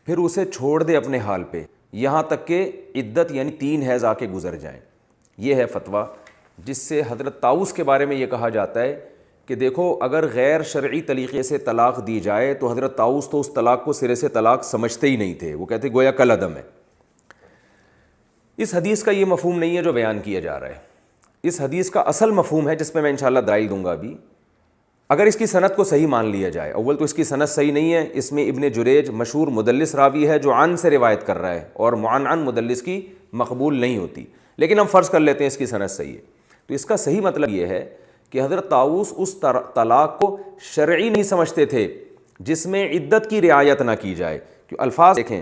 پھر اسے چھوڑ دے اپنے حال پہ، یہاں تک کہ عدت یعنی 3 حیض آ کے گزر جائیں۔ یہ ہے فتویٰ جس سے حضرت طاؤس کے بارے میں یہ کہا جاتا ہے کہ دیکھو اگر غیر شرعی طریقے سے طلاق دی جائے تو حضرت طاؤس تو اس طلاق کو سرے سے طلاق سمجھتے ہی نہیں تھے، وہ کہتے گویا کل عدم ہے۔ اس حدیث کا یہ مفہوم نہیں ہے جو بیان کیا جا رہا ہے، اس حدیث کا اصل مفہوم ہے جس پہ میں انشاءاللہ دلائل دوں گا ابھی۔ اگر اس کی سند کو صحیح مان لیا جائے، اول تو اس کی سند صحیح نہیں ہے، اس میں ابن جریج مشہور مدلس راوی ہے جو عن سے روایت کر رہا ہے، اور معن مدلس کی مقبول نہیں ہوتی، لیکن ہم فرض کر لیتے ہیں اس کی سند صحیح ہے۔ تو اس کا صحیح مطلب یہ ہے کہ حضرت طاؤس اس طلاق کو شرعی نہیں سمجھتے تھے جس میں عدت کی رعایت نہ کی جائے، کہ الفاظ دیکھیں،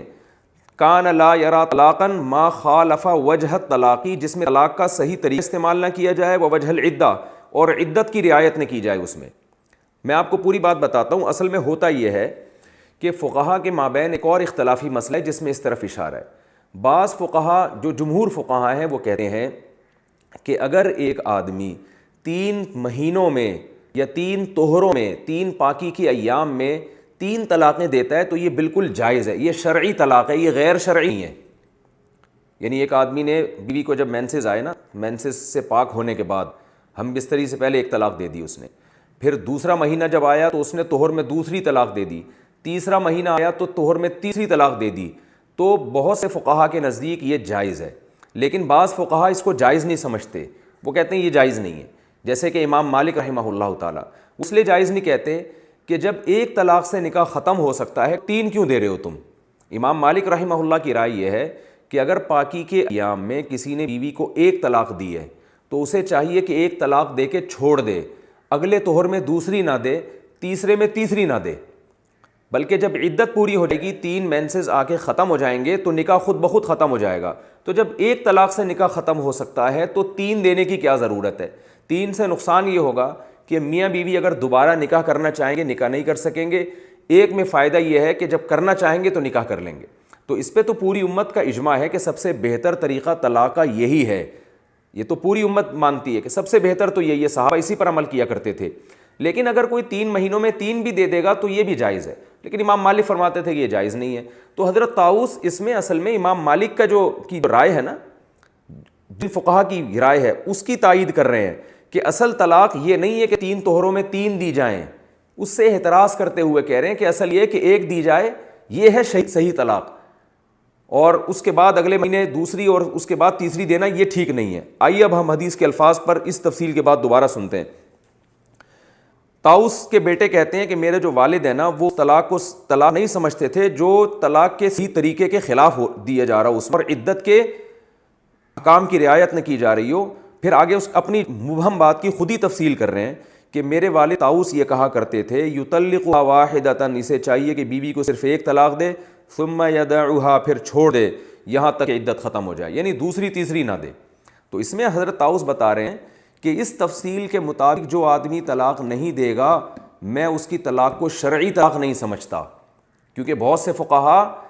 کان لا یری طلاقا ما خالف وجہ طلاقی، جس میں طلاق کا صحیح طریقہ استعمال نہ کیا جائے، ووجہ العدہ، اور عدت کی رعایت نہ کی جائے اس میں آپ کو پوری بات بتاتا ہوں۔ اصل میں ہوتا یہ ہے کہ فقہا کے مابین ایک اور اختلافی مسئلہ ہے جس میں اس طرف اشارہ ہے۔ بعض فقہا جو جمہور فقہا ہیں وہ کہتے ہیں کہ اگر ایک آدمی 3 مہینوں میں یا 3 طہروں میں 3 پاکی کی ایام میں 3 طلاقیں دیتا ہے تو یہ بالکل جائز ہے، یہ شرعی طلاق ہے، یہ غیر شرعی نہیں ہے۔ یعنی ایک آدمی نے بیوی کو جب مینسز آئے نا، مینسز سے پاک ہونے کے بعد ہم بستری سے پہلے 1 طلاق دے دی اس نے، پھر دوسرا مہینہ جب آیا تو اس نے طہر میں دوسری طلاق دے دی، تیسرا مہینہ آیا تو طہر میں تیسری طلاق دے دی، تو بہت سے فقہا کے نزدیک یہ جائز ہے، لیکن بعض فقہا اس کو جائز نہیں سمجھتے، وہ کہتے ہیں یہ جائز نہیں ہے۔ جیسے کہ امام مالک رحمہ اللہ تعالیٰ اس لیے جائز نہیں کہتے کہ جب 1 طلاق سے نکاح ختم ہو سکتا ہے 3 کیوں دے رہے ہو تم؟ امام مالک رحمہ اللہ کی رائے یہ ہے کہ اگر پاکی کے ایام میں کسی نے بیوی کو 1 طلاق دی ہے تو اسے چاہیے کہ 1 طلاق دے کے چھوڑ دے، اگلے طہر میں دوسری نہ دے، تیسرے میں تیسری نہ دے، بلکہ جب عدت پوری ہو جائے گی، 3 مینسز آ کے ختم ہو جائیں گے تو نکاح خود بخود ختم ہو جائے گا۔ تو جب 1 طلاق سے نکاح ختم ہو سکتا ہے تو 3 دینے کی کیا ضرورت ہے؟ 3 سے نقصان یہ ہوگا کہ میاں بیوی اگر دوبارہ نکاح کرنا چاہیں گے نکاح نہیں کر سکیں گے، 1 میں فائدہ یہ ہے کہ جب کرنا چاہیں گے تو نکاح کر لیں گے۔ تو اس پہ تو پوری امت کا اجماع ہے کہ سب سے بہتر طریقہ طلاق کا یہی ہے، یہ تو پوری امت مانتی ہے کہ سب سے بہتر تو یہی ہے، صحابہ اسی پر عمل کیا کرتے تھے۔ لیکن اگر کوئی 3 مہینوں میں 3 بھی دے دے گا تو یہ بھی جائز ہے، لیکن امام مالک فرماتے تھے کہ یہ جائز نہیں ہے۔ تو حضرت طاؤس اس میں اصل میں امام مالک کا جو رائے ہے نا، جن فقہا کی رائے ہے اس کی تائید کر رہے ہیں کہ اصل طلاق یہ نہیں ہے کہ 3 طہروں میں 3 دی جائیں، اس سے احتراز کرتے ہوئے کہہ رہے ہیں کہ اصل یہ کہ 1 دی جائے، یہ ہے صحیح طلاق، اور اس کے بعد اگلے مہینے دوسری اور اس کے بعد تیسری دینا یہ ٹھیک نہیں ہے۔ آئیے اب ہم حدیث کے الفاظ پر اس تفصیل کے بعد دوبارہ سنتے ہیں۔ طاؤس کے بیٹے کہتے ہیں کہ میرے جو والد ہیں نا وہ طلاق کو طلاق نہیں سمجھتے تھے جو طلاق کے صحیح طریقے کے خلاف دیا جا رہا ہو، اس پر عدت کے احکام کی رعایت نہ کی جا رہی ہو۔ پھر آگے اس اپنی مبہم بات کی خود ہی تفصیل کر رہے ہیں کہ میرے والد طاؤس یہ کہا کرتے تھے یطلقها واحدۃ، اسے چاہیے کہ بیوی کو صرف ایک طلاق دے، ثم یدعها، پھر چھوڑ دے یہاں تک کہ عدت ختم ہو جائے، یعنی دوسری تیسری نہ دے۔ تو اس میں حضرت طاؤس بتا رہے ہیں کہ اس تفصیل کے مطابق جو آدمی طلاق نہیں دے گا میں اس کی طلاق کو شرعی طلاق نہیں سمجھتا، کیونکہ بہت سے فقہا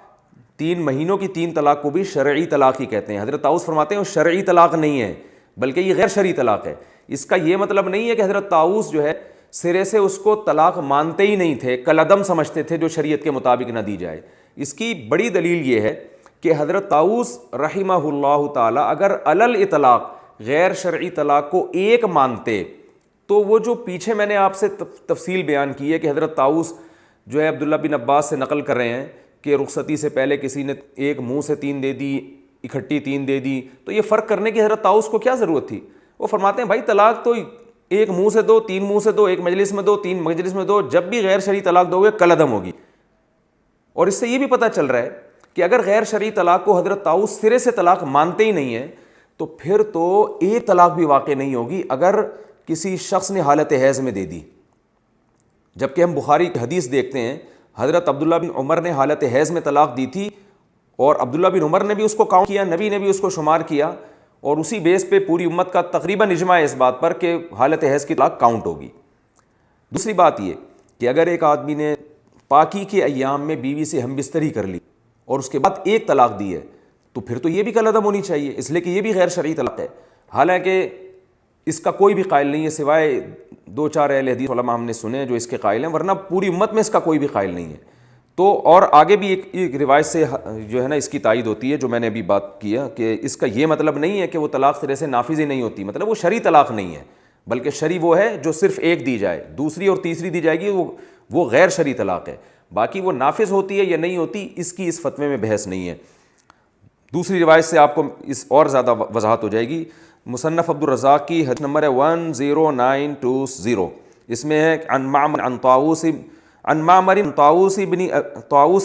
3 مہینوں کی 3 طلاق کو بھی شرعی طلاق ہی کہتے ہیں۔ حضرت طاؤس فرماتے ہیں وہ شرعی طلاق نہیں ہے بلکہ یہ غیر شرعی طلاق ہے۔ اس کا یہ مطلب نہیں ہے کہ حضرت طاؤس جو ہے سرے سے اس کو طلاق مانتے ہی نہیں تھے، کالعدم سمجھتے تھے جو شریعت کے مطابق نہ دی جائے۔ اس کی بڑی دلیل یہ ہے کہ حضرت طاؤس رحمہ اللہ تعالی اگر علی الاطلاق غیر شرعی طلاق کو ایک مانتے تو وہ جو پیچھے میں نے آپ سے تفصیل بیان کی ہے کہ حضرت طاؤس جو ہے عبداللہ بن عباس سے نقل کر رہے ہیں کہ رخصتی سے پہلے کسی نے ایک منہ سے 3 دے دی، اکٹھی 3 دے دی، تو یہ فرق کرنے کی حضرت طاؤس کو کیا ضرورت تھی؟ وہ فرماتے ہیں بھائی طلاق تو ایک منہ سے دو، 3 منہ سے دو، ایک مجلس میں دو، 3 مجلس میں دو، جب بھی غیر شرعی طلاق دو گے کالعدم ہوگی۔ اور اس سے یہ بھی پتہ چل رہا ہے کہ اگر غیر شرعی طلاق کو حضرت طاؤس سرے سے طلاق مانتے ہی نہیں ہیں تو پھر تو ایک طلاق بھی واقع نہیں ہوگی اگر کسی شخص نے حالت حیض میں دے دی۔ جبکہ ہم بخاری کی حدیث دیکھتے ہیں حضرت عبداللہ بن عمر نے حالت حیض میں طلاق دی تھی اور عبداللہ بن عمر نے بھی اس کو کاؤنٹ کیا، نبی نے بھی اس کو شمار کیا، اور اسی بیس پہ پوری امت کا تقریباً اجماع ہے اس بات پر کہ حالت حیض کی طلاق کاؤنٹ ہوگی۔ دوسری بات یہ کہ اگر ایک آدمی نے پاکی کے ایام میں بیوی سے ہم بستری کر لی اور اس کے بعد ایک طلاق دی ہے تو پھر تو یہ بھی کالعدم ہونی چاہیے، اس لیے کہ یہ بھی غیر شرعی طلاق ہے، حالانکہ اس کا کوئی بھی قائل نہیں ہے سوائے 2-4 اہل حدیث علماء ہم نے سنے جو اس کے قائل ہیں، ورنہ پوری امت میں اس کا کوئی بھی قائل نہیں ہے۔ تو اور آگے بھی ایک روایت سے جو ہے نا اس کی تائید ہوتی ہے جو میں نے ابھی بات کیا کہ اس کا یہ مطلب نہیں ہے کہ وہ طلاق سرے سے نافذ ہی نہیں ہوتی، مطلب وہ شرعی طلاق نہیں ہے بلکہ شرعی وہ ہے جو صرف ایک دی جائے، دوسری اور تیسری دی جائے گی وہ غیر شرعی طلاق ہے، باقی وہ نافذ ہوتی ہے یا نہیں ہوتی اس کی اس فتوے میں بحث نہیں ہے۔ دوسری روایت سے آپ کو اس اور زیادہ وضاحت ہو جائے گی۔ مصنف عبد الرزاق کی حدیث نمبر ہے 10920، اس میں ہے عن معمر عن طاؤوس بن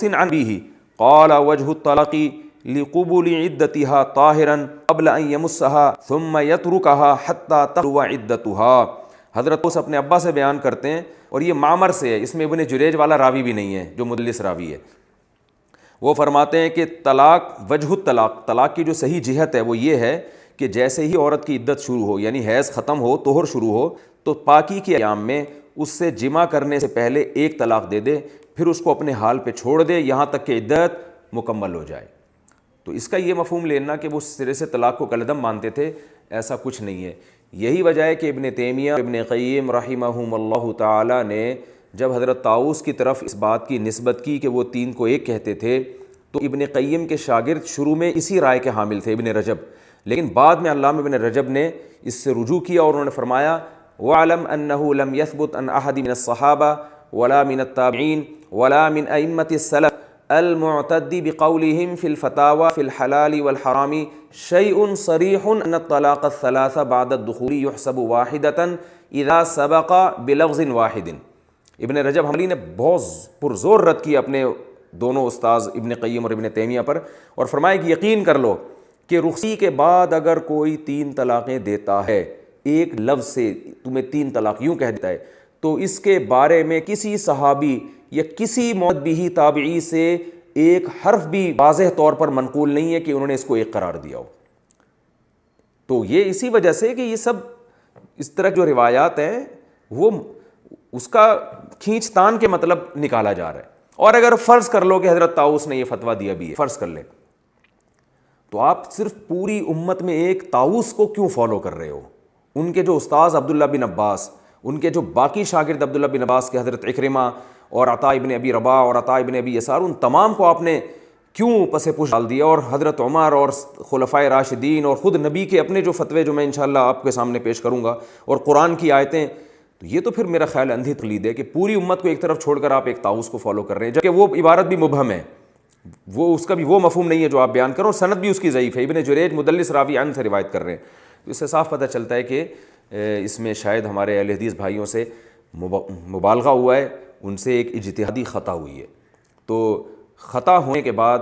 عن ابیہ قال وجه الطلاق لقبول عدتها طاہرا قبل ان يمسها ثم يتركها حتى تقضى عدتها۔ حضرت اس اپنے ابا سے بیان کرتے ہیں اور یہ معمر سے ہے، اس میں ابن جریج والا راوی بھی نہیں ہے جو مدلس راوی ہے۔ وہ فرماتے ہیں کہ طلاق وجہ الطلاق، طلاق کی جو صحیح جہت ہے وہ یہ ہے کہ جیسے ہی عورت کی عدت شروع ہو یعنی حیض ختم ہو، طہر شروع ہو، تو پاکی کے ایام میں اس سے جمع کرنے سے پہلے ایک طلاق دے دے، پھر اس کو اپنے حال پہ چھوڑ دے یہاں تک کہ عدت مکمل ہو جائے۔ تو اس کا یہ مفہوم لینا کہ وہ سرے سے طلاق کو کالعدم مانتے تھے، ایسا کچھ نہیں ہے۔ یہی وجہ ہے کہ ابن تیمیہ ابن قیم رحمہم اللہ تعالی نے جب حضرت طاؤوس کی طرف اس بات کی نسبت کی کہ وہ 3 کو ایک کہتے تھے تو ابن قیم کے شاگرد شروع میں اسی رائے کے حامل تھے ابن رجب، لیکن بعد میں علامہ ابن رجب نے اس سے رجوع کیا اور انہوں نے فرمایا وَعْلَمْ أَنَّهُ لَمْ يَثْبُتْ عَنْ أَحَدٍ مِنَ الصَّحَابَةِ وَلَا مِنَ التَّابِعِينَ وَلَا مِنْ أَئِمَّةِ السَّلَفِ الْمُعْتَدِّ بِقَوْلِهِمْ فِي الْفَتَاوَى فِي الْحَلَالِ وَالْحَرَامِ شَيْءٌ صَرِيحٌ أَنَّ الطَّلَاقَ الثَّلَاثَ بَعْدَ الدُّخُولِ يُحْسَبُ وَاحِدَةً إِذَا سَبَقَ بِلَفْظٍ وَاحِدٍ۔ ابن رجب حنبلی نے بہت پرزور رد کی اپنے دونوں استاذ ابن قیم اور ابن تیمیہ پر، اور فرمایا کہ یقین کر لو کہ رخصتی کے بعد اگر کوئی 3 طلاقیں دیتا ہے، ایک لفظ سے تمہیں 3 طلاق یوں کہہ دیتا ہے، تو اس کے بارے میں کسی صحابی یا کسی معتبی تابعی سے ایک حرف بھی واضح طور پر منقول نہیں ہے کہ انہوں نے اس کو ایک قرار دیا ہو۔ تو یہ اسی وجہ سے کہ یہ سب اس طرح جو روایات ہیں وہ اس کا کھینچ تان کے مطلب نکالا جا رہا ہے۔ اور اگر فرض کر لو کہ حضرت طاؤوس نے یہ فتویٰ دیا بھی ہے، فرض کر لیں، تو آپ صرف پوری امت میں ایک طاؤوس کو کیوں فالو کر رہے ہو؟ ان کے جو استاذ عبداللہ بن عباس، ان کے جو باقی شاگرد عبداللہ بن عباس کے حضرت عکرمہ اور عطا ابن ابی رباح اور عطا ابن ابی یسار، ان تمام کو آپ نے کیوں پس پش ڈال دیا؟ اور حضرت عمر اور خلفائے راشدین اور خود نبی کے اپنے جو فتوے جو میں انشاءاللہ آپ کے سامنے پیش کروں گا اور قرآن کی آیتیں، تو یہ تو پھر میرا خیال اندھی تقلید ہے کہ پوری امت کو ایک طرف چھوڑ کر آپ ایک طاؤوس کو فالو کر رہے ہیں، جبکہ وہ عبارت بھی مبہم ہے، وہ اس کا بھی وہ مفہوم نہیں ہے جو آپ بیان کرو، سند بھی اس کی ضعیف ہے، ابن جریج مدلس راوی عن سے روایت کر رہے ہیں۔ تو اس سے صاف پتہ چلتا ہے کہ اس میں شاید ہمارے اہل حدیث بھائیوں سے مبالغہ ہوا ہے، ان سے ایک اجتہادی خطا ہوئی ہے۔ تو خطا ہونے کے بعد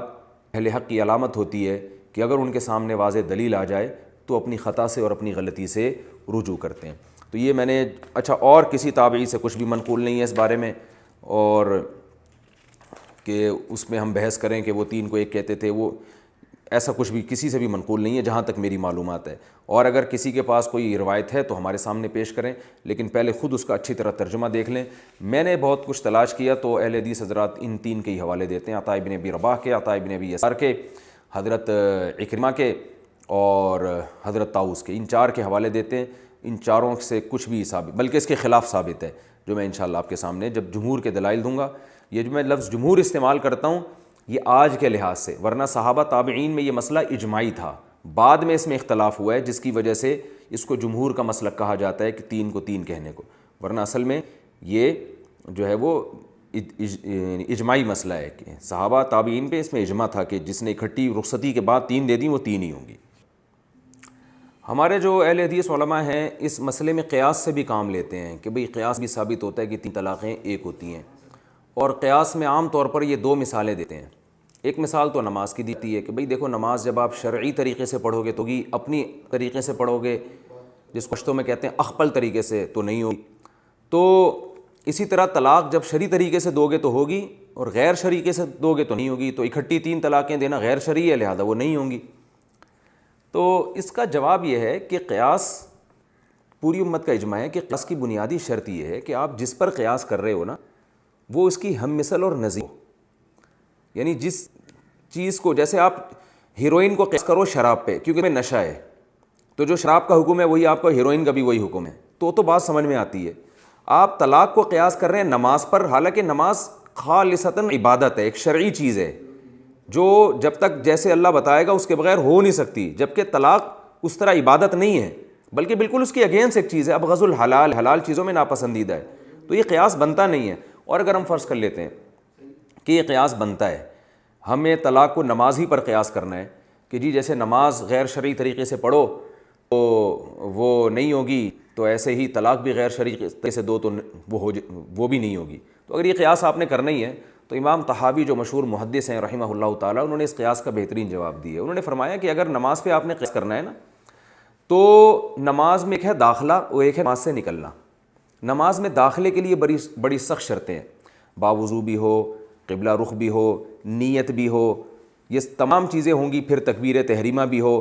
اہل حق کی علامت ہوتی ہے کہ اگر ان کے سامنے واضح دلیل آ جائے تو اپنی خطا سے اور اپنی غلطی سے رجوع کرتے ہیں۔ تو یہ میں نے اچھا اور کسی تابعی سے کچھ بھی منقول نہیں ہے اس بارے میں، اور کہ اس میں ہم بحث کریں کہ وہ 3 کو 1 کہتے تھے، وہ ایسا کچھ بھی کسی سے بھی منقول نہیں ہے جہاں تک میری معلومات ہے، اور اگر کسی کے پاس کوئی روایت ہے تو ہمارے سامنے پیش کریں، لیکن پہلے خود اس کا اچھی طرح ترجمہ دیکھ لیں۔ میں نے بہت کچھ تلاش کیا تو اہل حدیث حضرات ان 3 کے ہی حوالے دیتے ہیں، عطاء بن ابی رباح کے، عطاء بن ابی یسار کے، حضرت عکرمہ کے اور حضرت طاؤس کے، ان 4 کے حوالے دیتے ہیں۔ ان چاروں سے کچھ بھی ثابت، بلکہ اس کے خلاف ثابت ہے، جو میں انشاءاللہ آپ کے سامنے جب جمہور کے دلائل دوں گا۔ یہ جو میں لفظ جمہور استعمال کرتا ہوں یہ آج کے لحاظ سے، ورنہ صحابہ تابعین میں یہ مسئلہ اجماعی تھا، بعد میں اس میں اختلاف ہوا ہے جس کی وجہ سے اس کو جمہور کا مسلک کہا جاتا ہے کہ 3 کو 3 کہنے کو، ورنہ اصل میں یہ جو ہے وہ اجماعی مسئلہ ہے کہ صحابہ تابعین پہ اس میں اجماع تھا کہ جس نے اکٹھی رخصتی کے بعد 3 دے دیں وہ 3 ہی ہوں گی۔ ہمارے جو اہل حدیث علماء ہیں اس مسئلے میں قیاس سے بھی کام لیتے ہیں کہ بھئی قیاس بھی ثابت ہوتا ہے کہ 3 طلاقیں 1 ہوتی ہیں، اور قیاس میں عام طور پر یہ 2 مثالیں دیتے ہیں۔ ایک مثال تو نماز کی دیتی ہے کہ بھئی دیکھو نماز جب آپ شرعی طریقے سے پڑھو گے تو ہوگی، اپنی طریقے سے پڑھو گے جس کو پشتو میں کہتے ہیں اخپل طریقے سے تو نہیں ہوگی۔ تو اسی طرح طلاق جب شرعی طریقے سے دو گے تو ہوگی، اور غیر شرعی سے دو گے تو نہیں ہوگی، تو اکٹھی 3 طلاقیں دینا غیر شرعی ہے، لہذا وہ نہیں ہوں گی۔ تو اس کا جواب یہ ہے کہ قیاس پوری امت کا اجماع ہے کہ قیاس کی بنیادی شرط یہ ہے کہ آپ جس پر قیاس کر رہے ہو نا وہ اس کی ہم مثل اور نظیر ہو، یعنی جس چیز کو، جیسے آپ ہیروئن کو قیاس کرو شراب پہ کیونکہ میں نشہ ہے، تو جو شراب کا حکم ہے وہی آپ کا ہیروئن کا بھی وہی حکم ہے، تو بات سمجھ میں آتی ہے۔ آپ طلاق کو قیاس کر رہے ہیں نماز پر، حالانکہ نماز خالصتاً عبادت ہے، ایک شرعی چیز ہے جو جب تک جیسے اللہ بتائے گا اس کے بغیر ہو نہیں سکتی، جبکہ طلاق اس طرح عبادت نہیں ہے بلکہ بالکل اس کی اگینسٹ ایک چیز ہے، ابغض الحلال، حلال چیزوں میں ناپسندیدہ ہے، تو یہ قیاس بنتا نہیں ہے۔ اور اگر ہم فرض کر لیتے ہیں کہ یہ قیاس بنتا ہے، ہمیں طلاق کو نماز ہی پر قیاس کرنا ہے کہ جی جیسے نماز غیر شرعی طریقے سے پڑھو تو وہ نہیں ہوگی، تو ایسے ہی طلاق بھی غیر شرعی طریقے سے دو تو وہ بھی نہیں ہوگی، تو اگر یہ قیاس آپ نے کرنا ہی ہے تو امام طحاوی جو مشہور محدث ہیں رحمہ اللہ تعالیٰ، انہوں نے اس قیاس کا بہترین جواب دیا۔ انہوں نے فرمایا کہ اگر نماز پہ آپ نے قیاس کرنا ہے نا تو نماز میں ایک ہے داخلہ اور ایک ہے نماز سے نکلنا۔ نماز میں داخلے کے لیے بڑی سخت شرطیں ہیں، باوضو بھی ہو، قبلہ رخ بھی ہو، نیت بھی ہو، یہ تمام چیزیں ہوں گی، پھر تکبیر تحریمہ بھی ہو۔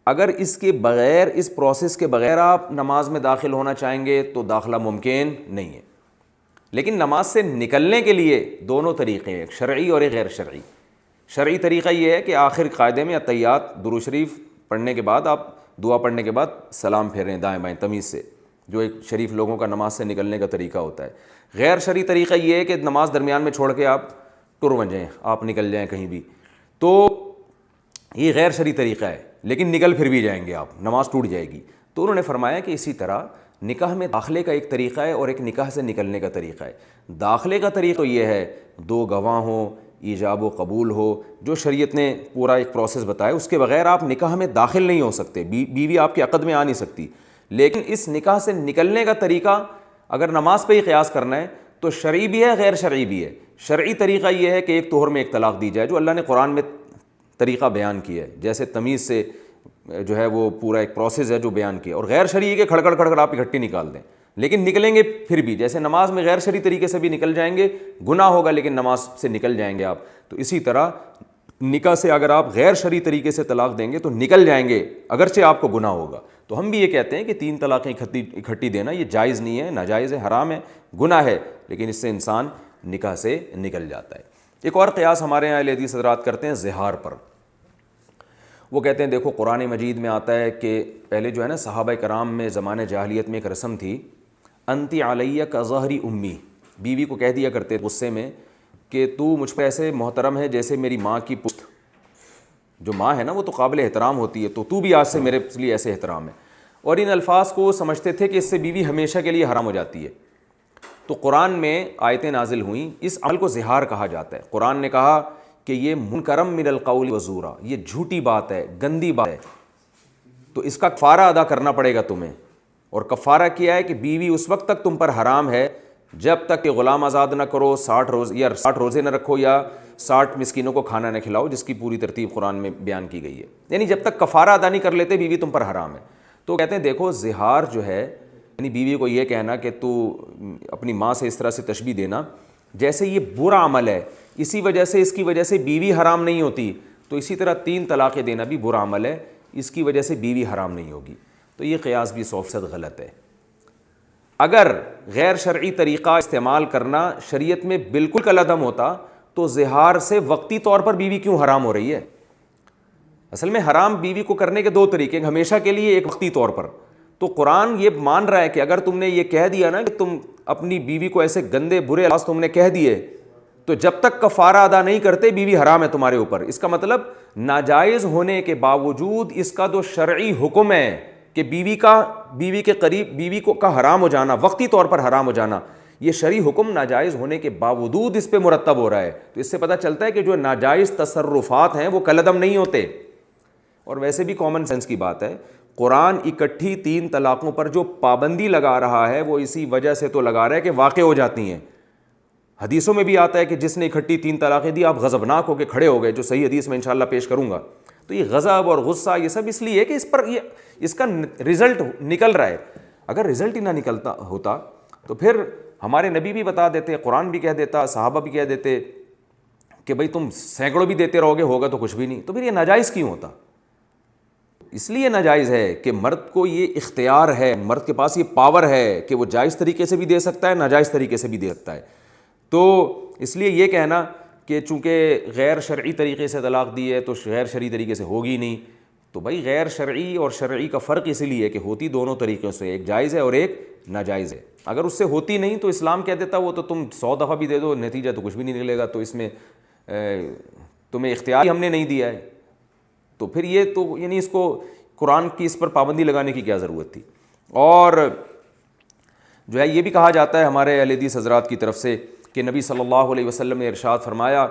اگر اس کے بغیر، اس پروسیس کے بغیر آپ نماز میں داخل ہونا چاہیں گے تو داخلہ ممکن نہیں ہے۔ لیکن نماز سے نکلنے کے لیے دونوں طریقے ہیں، ایک شرعی اور ایک غیر شرعی۔ شرعی طریقہ یہ ہے کہ آخر قاعدے میں اتحیات درود شریف پڑھنے کے بعد آپ دعا پڑھنے کے بعد سلام پھیریں دائیں بائیں تمیز سے، جو ایک شریف لوگوں کا نماز سے نکلنے کا طریقہ ہوتا ہے۔ غیر شرعی طریقہ یہ ہے کہ نماز درمیان میں چھوڑ کے آپ ٹر بن جائیں، آپ نکل جائیں کہیں بھی، تو یہ غیر شرعی طریقہ ہے، لیکن نکل پھر بھی جائیں گے آپ، نماز ٹوٹ جائے گی۔ تو انہوں نے فرمایا کہ اسی طرح نکاح میں داخلے کا ایک طریقہ ہے اور ایک نکاح سے نکلنے کا طریقہ ہے۔ داخلے کا طریقہ یہ ہے 2 گواہ ہوں، ایجاب و قبول ہو، جو شریعت نے پورا ایک پروسیس بتایا، اس کے بغیر آپ نکاح میں داخل نہیں ہو سکتے، بیوی آپ کے عقد میں آ نہیں سکتی۔ لیکن اس نکاح سے نکلنے کا طریقہ اگر نماز پہ ہی قیاس کرنا ہے تو شرعی بھی ہے، غیر شرعی بھی ہے۔ شرعی طریقہ یہ ہے کہ ایک طہر میں ایک طلاق دی جائے، جو اللہ نے قرآن میں طریقہ بیان کیا ہے، جیسے تمیز سے جو ہے وہ پورا ایک پروسیس ہے جو بیان کیا، اور غیر شرعی کے کھڑ آپ اکٹھی نکال دیں، لیکن نکلیں گے پھر بھی، جیسے نماز میں غیر شرعی طریقے سے بھی نکل جائیں گے، گناہ ہوگا لیکن نماز سے نکل جائیں گے آپ، تو اسی طرح نکاح سے اگر آپ غیر شرعی طریقے سے طلاق دیں گے تو نکل جائیں گے، اگرچہ آپ کو گناہ ہوگا۔ تو ہم بھی یہ کہتے ہیں کہ 3 طلاقیں اکٹھی دینا یہ جائز نہیں ہے، ناجائز ہے، حرام ہے، گناہ ہے، لیکن اس سے انسان نکاح سے نکل جاتا ہے۔ ایک اور قیاس ہمارے یہاں اہل حدیث حضرات کرتے ہیں زہار پر۔ وہ کہتے ہیں دیکھو قرآن مجید میں آتا ہے کہ پہلے جو ہے نا صحابہ کرام میں زمانہ جاہلیت میں ایک رسم تھی، انتی علیہ کا ظہری امی، بیوی کو کہہ دیا کرتے غصے میں کہ تو مجھ پہ ایسے محترم ہے جیسے میری ماں کی پشت، جو ماں ہے نا وہ تو قابل احترام ہوتی ہے، تو بھی آج سے میرے لیے ایسے احترام ہے، اور ان الفاظ کو سمجھتے تھے کہ اس سے بیوی ہمیشہ کے لیے حرام ہو جاتی ہے۔ تو قرآن میں آیتیں نازل ہوئیں، اس عمل کو زہار کہا جاتا ہے۔ قرآن نے کہا کہ یہ منکرم من القول وزورا، یہ جھوٹی بات ہے، گندی بات ہے، تو اس کا کفارہ ادا کرنا پڑے گا تمہیں۔ اور کفارہ کیا ہے کہ بیوی اس وقت تک تم پر حرام ہے جب تک کہ غلام آزاد نہ کرو، 60 روزے نہ رکھو، یا 60 مسکینوں کو کھانا نہ کھلاؤ، جس کی پوری ترتیب قرآن میں بیان کی گئی ہے، یعنی جب تک کفارہ ادا نہیں کر لیتے بیوی تم پر حرام ہے۔ تو کہتے ہیں دیکھو زہار جو ہے یعنی بیوی کو یہ کہنا کہ تو اپنی ماں سے اس طرح سے تشبیہ دینا جیسے یہ برا عمل ہے، اسی وجہ سے اس کی وجہ سے بیوی حرام نہیں ہوتی، تو اسی طرح 3 طلاقیں دینا بھی برا عمل ہے، اس کی وجہ سے بیوی حرام نہیں ہوگی، تو یہ قیاس بھی 100% غلط ہے۔ اگر غیر شرعی طریقہ استعمال کرنا شریعت میں بالکل کالعدم ہوتا تو زہار سے وقتی طور پر بیوی کیوں حرام ہو رہی ہے؟ اصل میں حرام بیوی کو کرنے کے 2 طریقے، ایک ہمیشہ کے لیے، ایک وقتی طور پر۔ تو قرآن یہ مان رہا ہے کہ اگر تم نے یہ کہہ دیا نا کہ تم اپنی بیوی کو ایسے گندے برے الفاظ تم نے کہہ دیے، تو جب تک کفارہ ادا نہیں کرتے بیوی حرام ہے تمہارے اوپر۔ اس کا مطلب ناجائز ہونے کے باوجود اس کا جو شرعی حکم ہے کہ بیوی کے قریب بیوی کو کا حرام ہو جانا، وقتی طور پر حرام ہو جانا، یہ شرعی حکم ناجائز ہونے کے باوجود اس پہ مرتب ہو رہا ہے۔ تو اس سے پتہ چلتا ہے کہ جو ناجائز تصرفات ہیں وہ کالعدم نہیں ہوتے۔ اور ویسے بھی کامن سینس کی بات ہے، قرآن اکٹھی 3 طلاقوں پر جو پابندی لگا رہا ہے وہ اسی وجہ سے تو لگا رہا ہے کہ واقع ہو جاتی ہیں۔ حدیثوں میں بھی آتا ہے کہ جس نے اکٹھی 3 طلاقیں دی آپ غضبناک ہو کے کھڑے ہو گئے، جو صحیح حدیث میں انشاءاللہ پیش کروں گا۔ تو یہ غضب اور غصہ یہ سب اس لیے ہے کہ اس کا رزلٹ نکل رہا ہے۔ اگر رزلٹ ہی نہ نکلتا ہوتا تو پھر ہمارے نبی بھی بتا دیتے، قرآن بھی کہہ دیتا، صحابہ بھی کہہ دیتے کہ بھئی تم سینکڑوں بھی دیتے رہو گے ہوگا تو کچھ بھی نہیں، تو پھر یہ ناجائز کیوں ہوتا؟ اس لیے ناجائز ہے کہ مرد کو یہ اختیار ہے، مرد کے پاس یہ پاور ہے کہ وہ جائز طریقے سے بھی دے سکتا ہے، ناجائز طریقے سے بھی دے سکتا ہے۔ تو اس لیے یہ کہنا کہ چونکہ غیر شرعی طریقے سے طلاق دی ہے تو غیر شرعی طریقے سے ہوگی نہیں، تو بھائی غیر شرعی اور شرعی کا فرق اس لیے ہے کہ ہوتی دونوں طریقوں سے، ایک جائز ہے اور ایک ناجائز ہے۔ اگر اس سے ہوتی نہیں تو اسلام کہہ دیتا وہ تو تم 100 دفعہ بھی دے دو نتیجہ تو کچھ بھی نہیں نکلے گا، تو اس میں تمہیں اختیار ہی ہم نے نہیں دیا ہے، تو پھر یہ تو یعنی اس کو قرآن کی اس پر پابندی لگانے کی کیا ضرورت تھی؟ اور جو ہے یہ بھی کہا جاتا ہے ہمارے اہل حدیث حضرات کی طرف سے کہ نبی صلی اللہ علیہ وسلم نے ارشاد فرمایا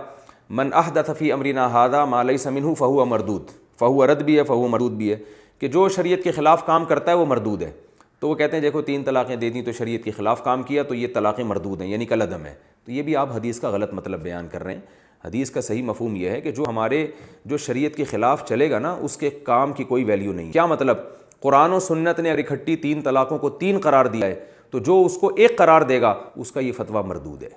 من احدث فی امرنا ھذا ما لیس منہ فہو مردود، فہو رد بھی ہے فہو مردود بھی ہے، کہ جو شریعت کے خلاف کام کرتا ہے وہ مردود ہے۔ تو وہ کہتے ہیں دیکھو 3 طلاقیں دے دیں تو شریعت کے خلاف کام کیا تو یہ طلاقیں مردود ہیں، یعنی کالعدم ہے۔ تو یہ بھی آپ حدیث کا غلط مطلب بیان کر رہے ہیں۔ حدیث کا صحیح مفہوم یہ ہے کہ جو شریعت کے خلاف چلے گا نا اس کے کام کی کوئی ویلیو نہیں۔ کیا مطلب؟ قرآن و سنت نے اکٹھی 3 طلاقوں کو 3 قرار دیا ہے تو جو اس کو 1 قرار دے گا اس کا یہ فتویٰ مردود ہے،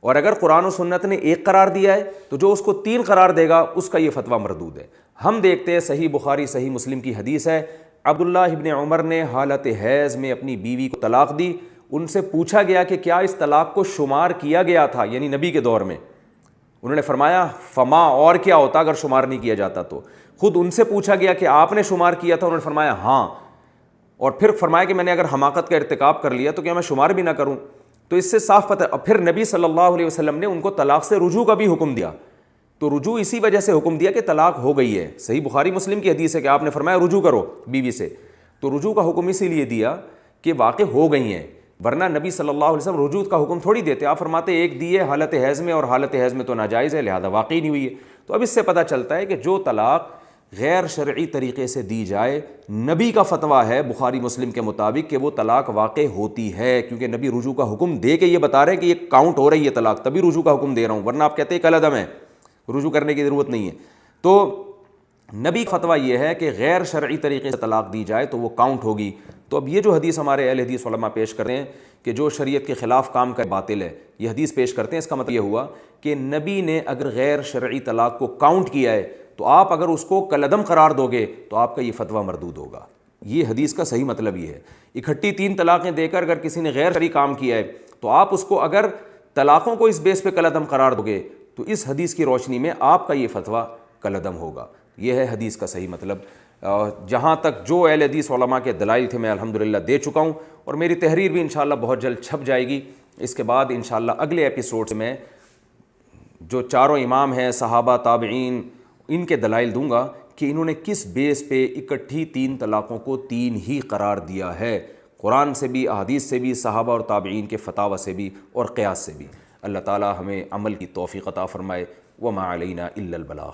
اور اگر قرآن و سنت نے 1 قرار دیا ہے تو جو اس کو 3 قرار دے گا اس کا یہ فتویٰ مردود ہے۔ ہم دیکھتے ہیں صحیح بخاری صحیح مسلم کی حدیث ہے، عبداللہ ابن عمر نے حالت حیض میں اپنی بیوی کو طلاق دی، ان سے پوچھا گیا کہ کیا اس طلاق کو شمار کیا گیا تھا یعنی نبی کے دور میں؟ انہوں نے فرمایا فما، اور کیا ہوتا اگر شمار نہیں کیا جاتا تو؟ خود ان سے پوچھا گیا کہ آپ نے شمار کیا تھا؟ انہوں نے فرمایا ہاں، اور پھر فرمایا کہ میں نے اگر حماقت کا ارتکاب کر لیا تو کیا میں شمار بھی نہ کروں؟ تو اس سے صاف پتہ۔ اور پھر نبی صلی اللہ علیہ وسلم نے ان کو طلاق سے رجوع کا بھی حکم دیا، تو رجوع اسی وجہ سے حکم دیا کہ طلاق ہو گئی ہے۔ صحیح بخاری مسلم کی حدیث ہے کہ آپ نے فرمایا رجوع کرو بیوی سے، تو رجوع کا حکم اسی لیے دیا کہ واقع ہو گئی ہیں، ورنہ نبی صلی اللہ علیہ وسلم رجوع کا حکم تھوڑی دیتے، آپ فرماتے ایک دی ہے حالت حیض میں اور حالت حیض میں تو ناجائز ہے لہذا واقعی نہیں ہوئی ہے۔ تو اب اس سے پتہ چلتا ہے کہ جو طلاق غیر شرعی طریقے سے دی جائے نبی کا فتویٰ ہے بخاری مسلم کے مطابق کہ وہ طلاق واقع ہوتی ہے، کیونکہ نبی رجوع کا حکم دے کے یہ بتا رہے ہیں کہ یہ کاؤنٹ ہو رہی ہے طلاق، تبھی رجوع کا حکم دے رہا ہوں، ورنہ آپ کہتے ہیں کالعدم ہے، رجوع کرنے کی ضرورت نہیں ہے۔ تو نبی کا فتویٰ یہ ہے کہ غیر شرعی طریقے سے طلاق دی جائے تو وہ کاؤنٹ ہوگی۔ تو اب یہ جو حدیث ہمارے اہل حدیث علماء پیش کرتے ہیں کہ جو شریعت کے خلاف کام کا باطل ہے، یہ حدیث پیش کرتے ہیں، اس کا مطلب یہ ہوا کہ نبی نے اگر غیر شرعی طلاق کو کاؤنٹ کیا ہے تو آپ اگر اس کو کالعدم قرار دو گے تو آپ کا یہ فتویٰ مردود ہوگا۔ یہ حدیث کا صحیح مطلب یہ ہے۔ اکٹھی 3 طلاقیں دے کر اگر کسی نے غیر شرعی کام کیا ہے تو آپ اس کو اگر طلاقوں کو اس بیس پہ کالعدم قرار دو گے تو اس حدیث کی روشنی میں آپ کا یہ فتویٰ کالعدم ہوگا۔ یہ ہے حدیث کا صحیح مطلب۔ جہاں تک جو اہل حدیث علماء کے دلائل تھے میں الحمدللہ دے چکا ہوں، اور میری تحریر بھی انشاءاللہ بہت جلد چھپ جائے گی۔ اس کے بعد انشاءاللہ اگلے ایپیسوڈ میں جو 4 امام ہیں صحابہ تابعین ان کے دلائل دوں گا کہ انہوں نے کس بیس پہ اکٹھی 3 طلاقوں کو 3 ہی قرار دیا ہے، قرآن سے بھی، احادیث سے بھی، صحابہ اور تابعین کے فتاوی سے بھی اور قیاس سے بھی۔ اللہ تعالی ہمیں عمل کی توفیق عطا فرمائے۔ وما علینا الا البلاغ۔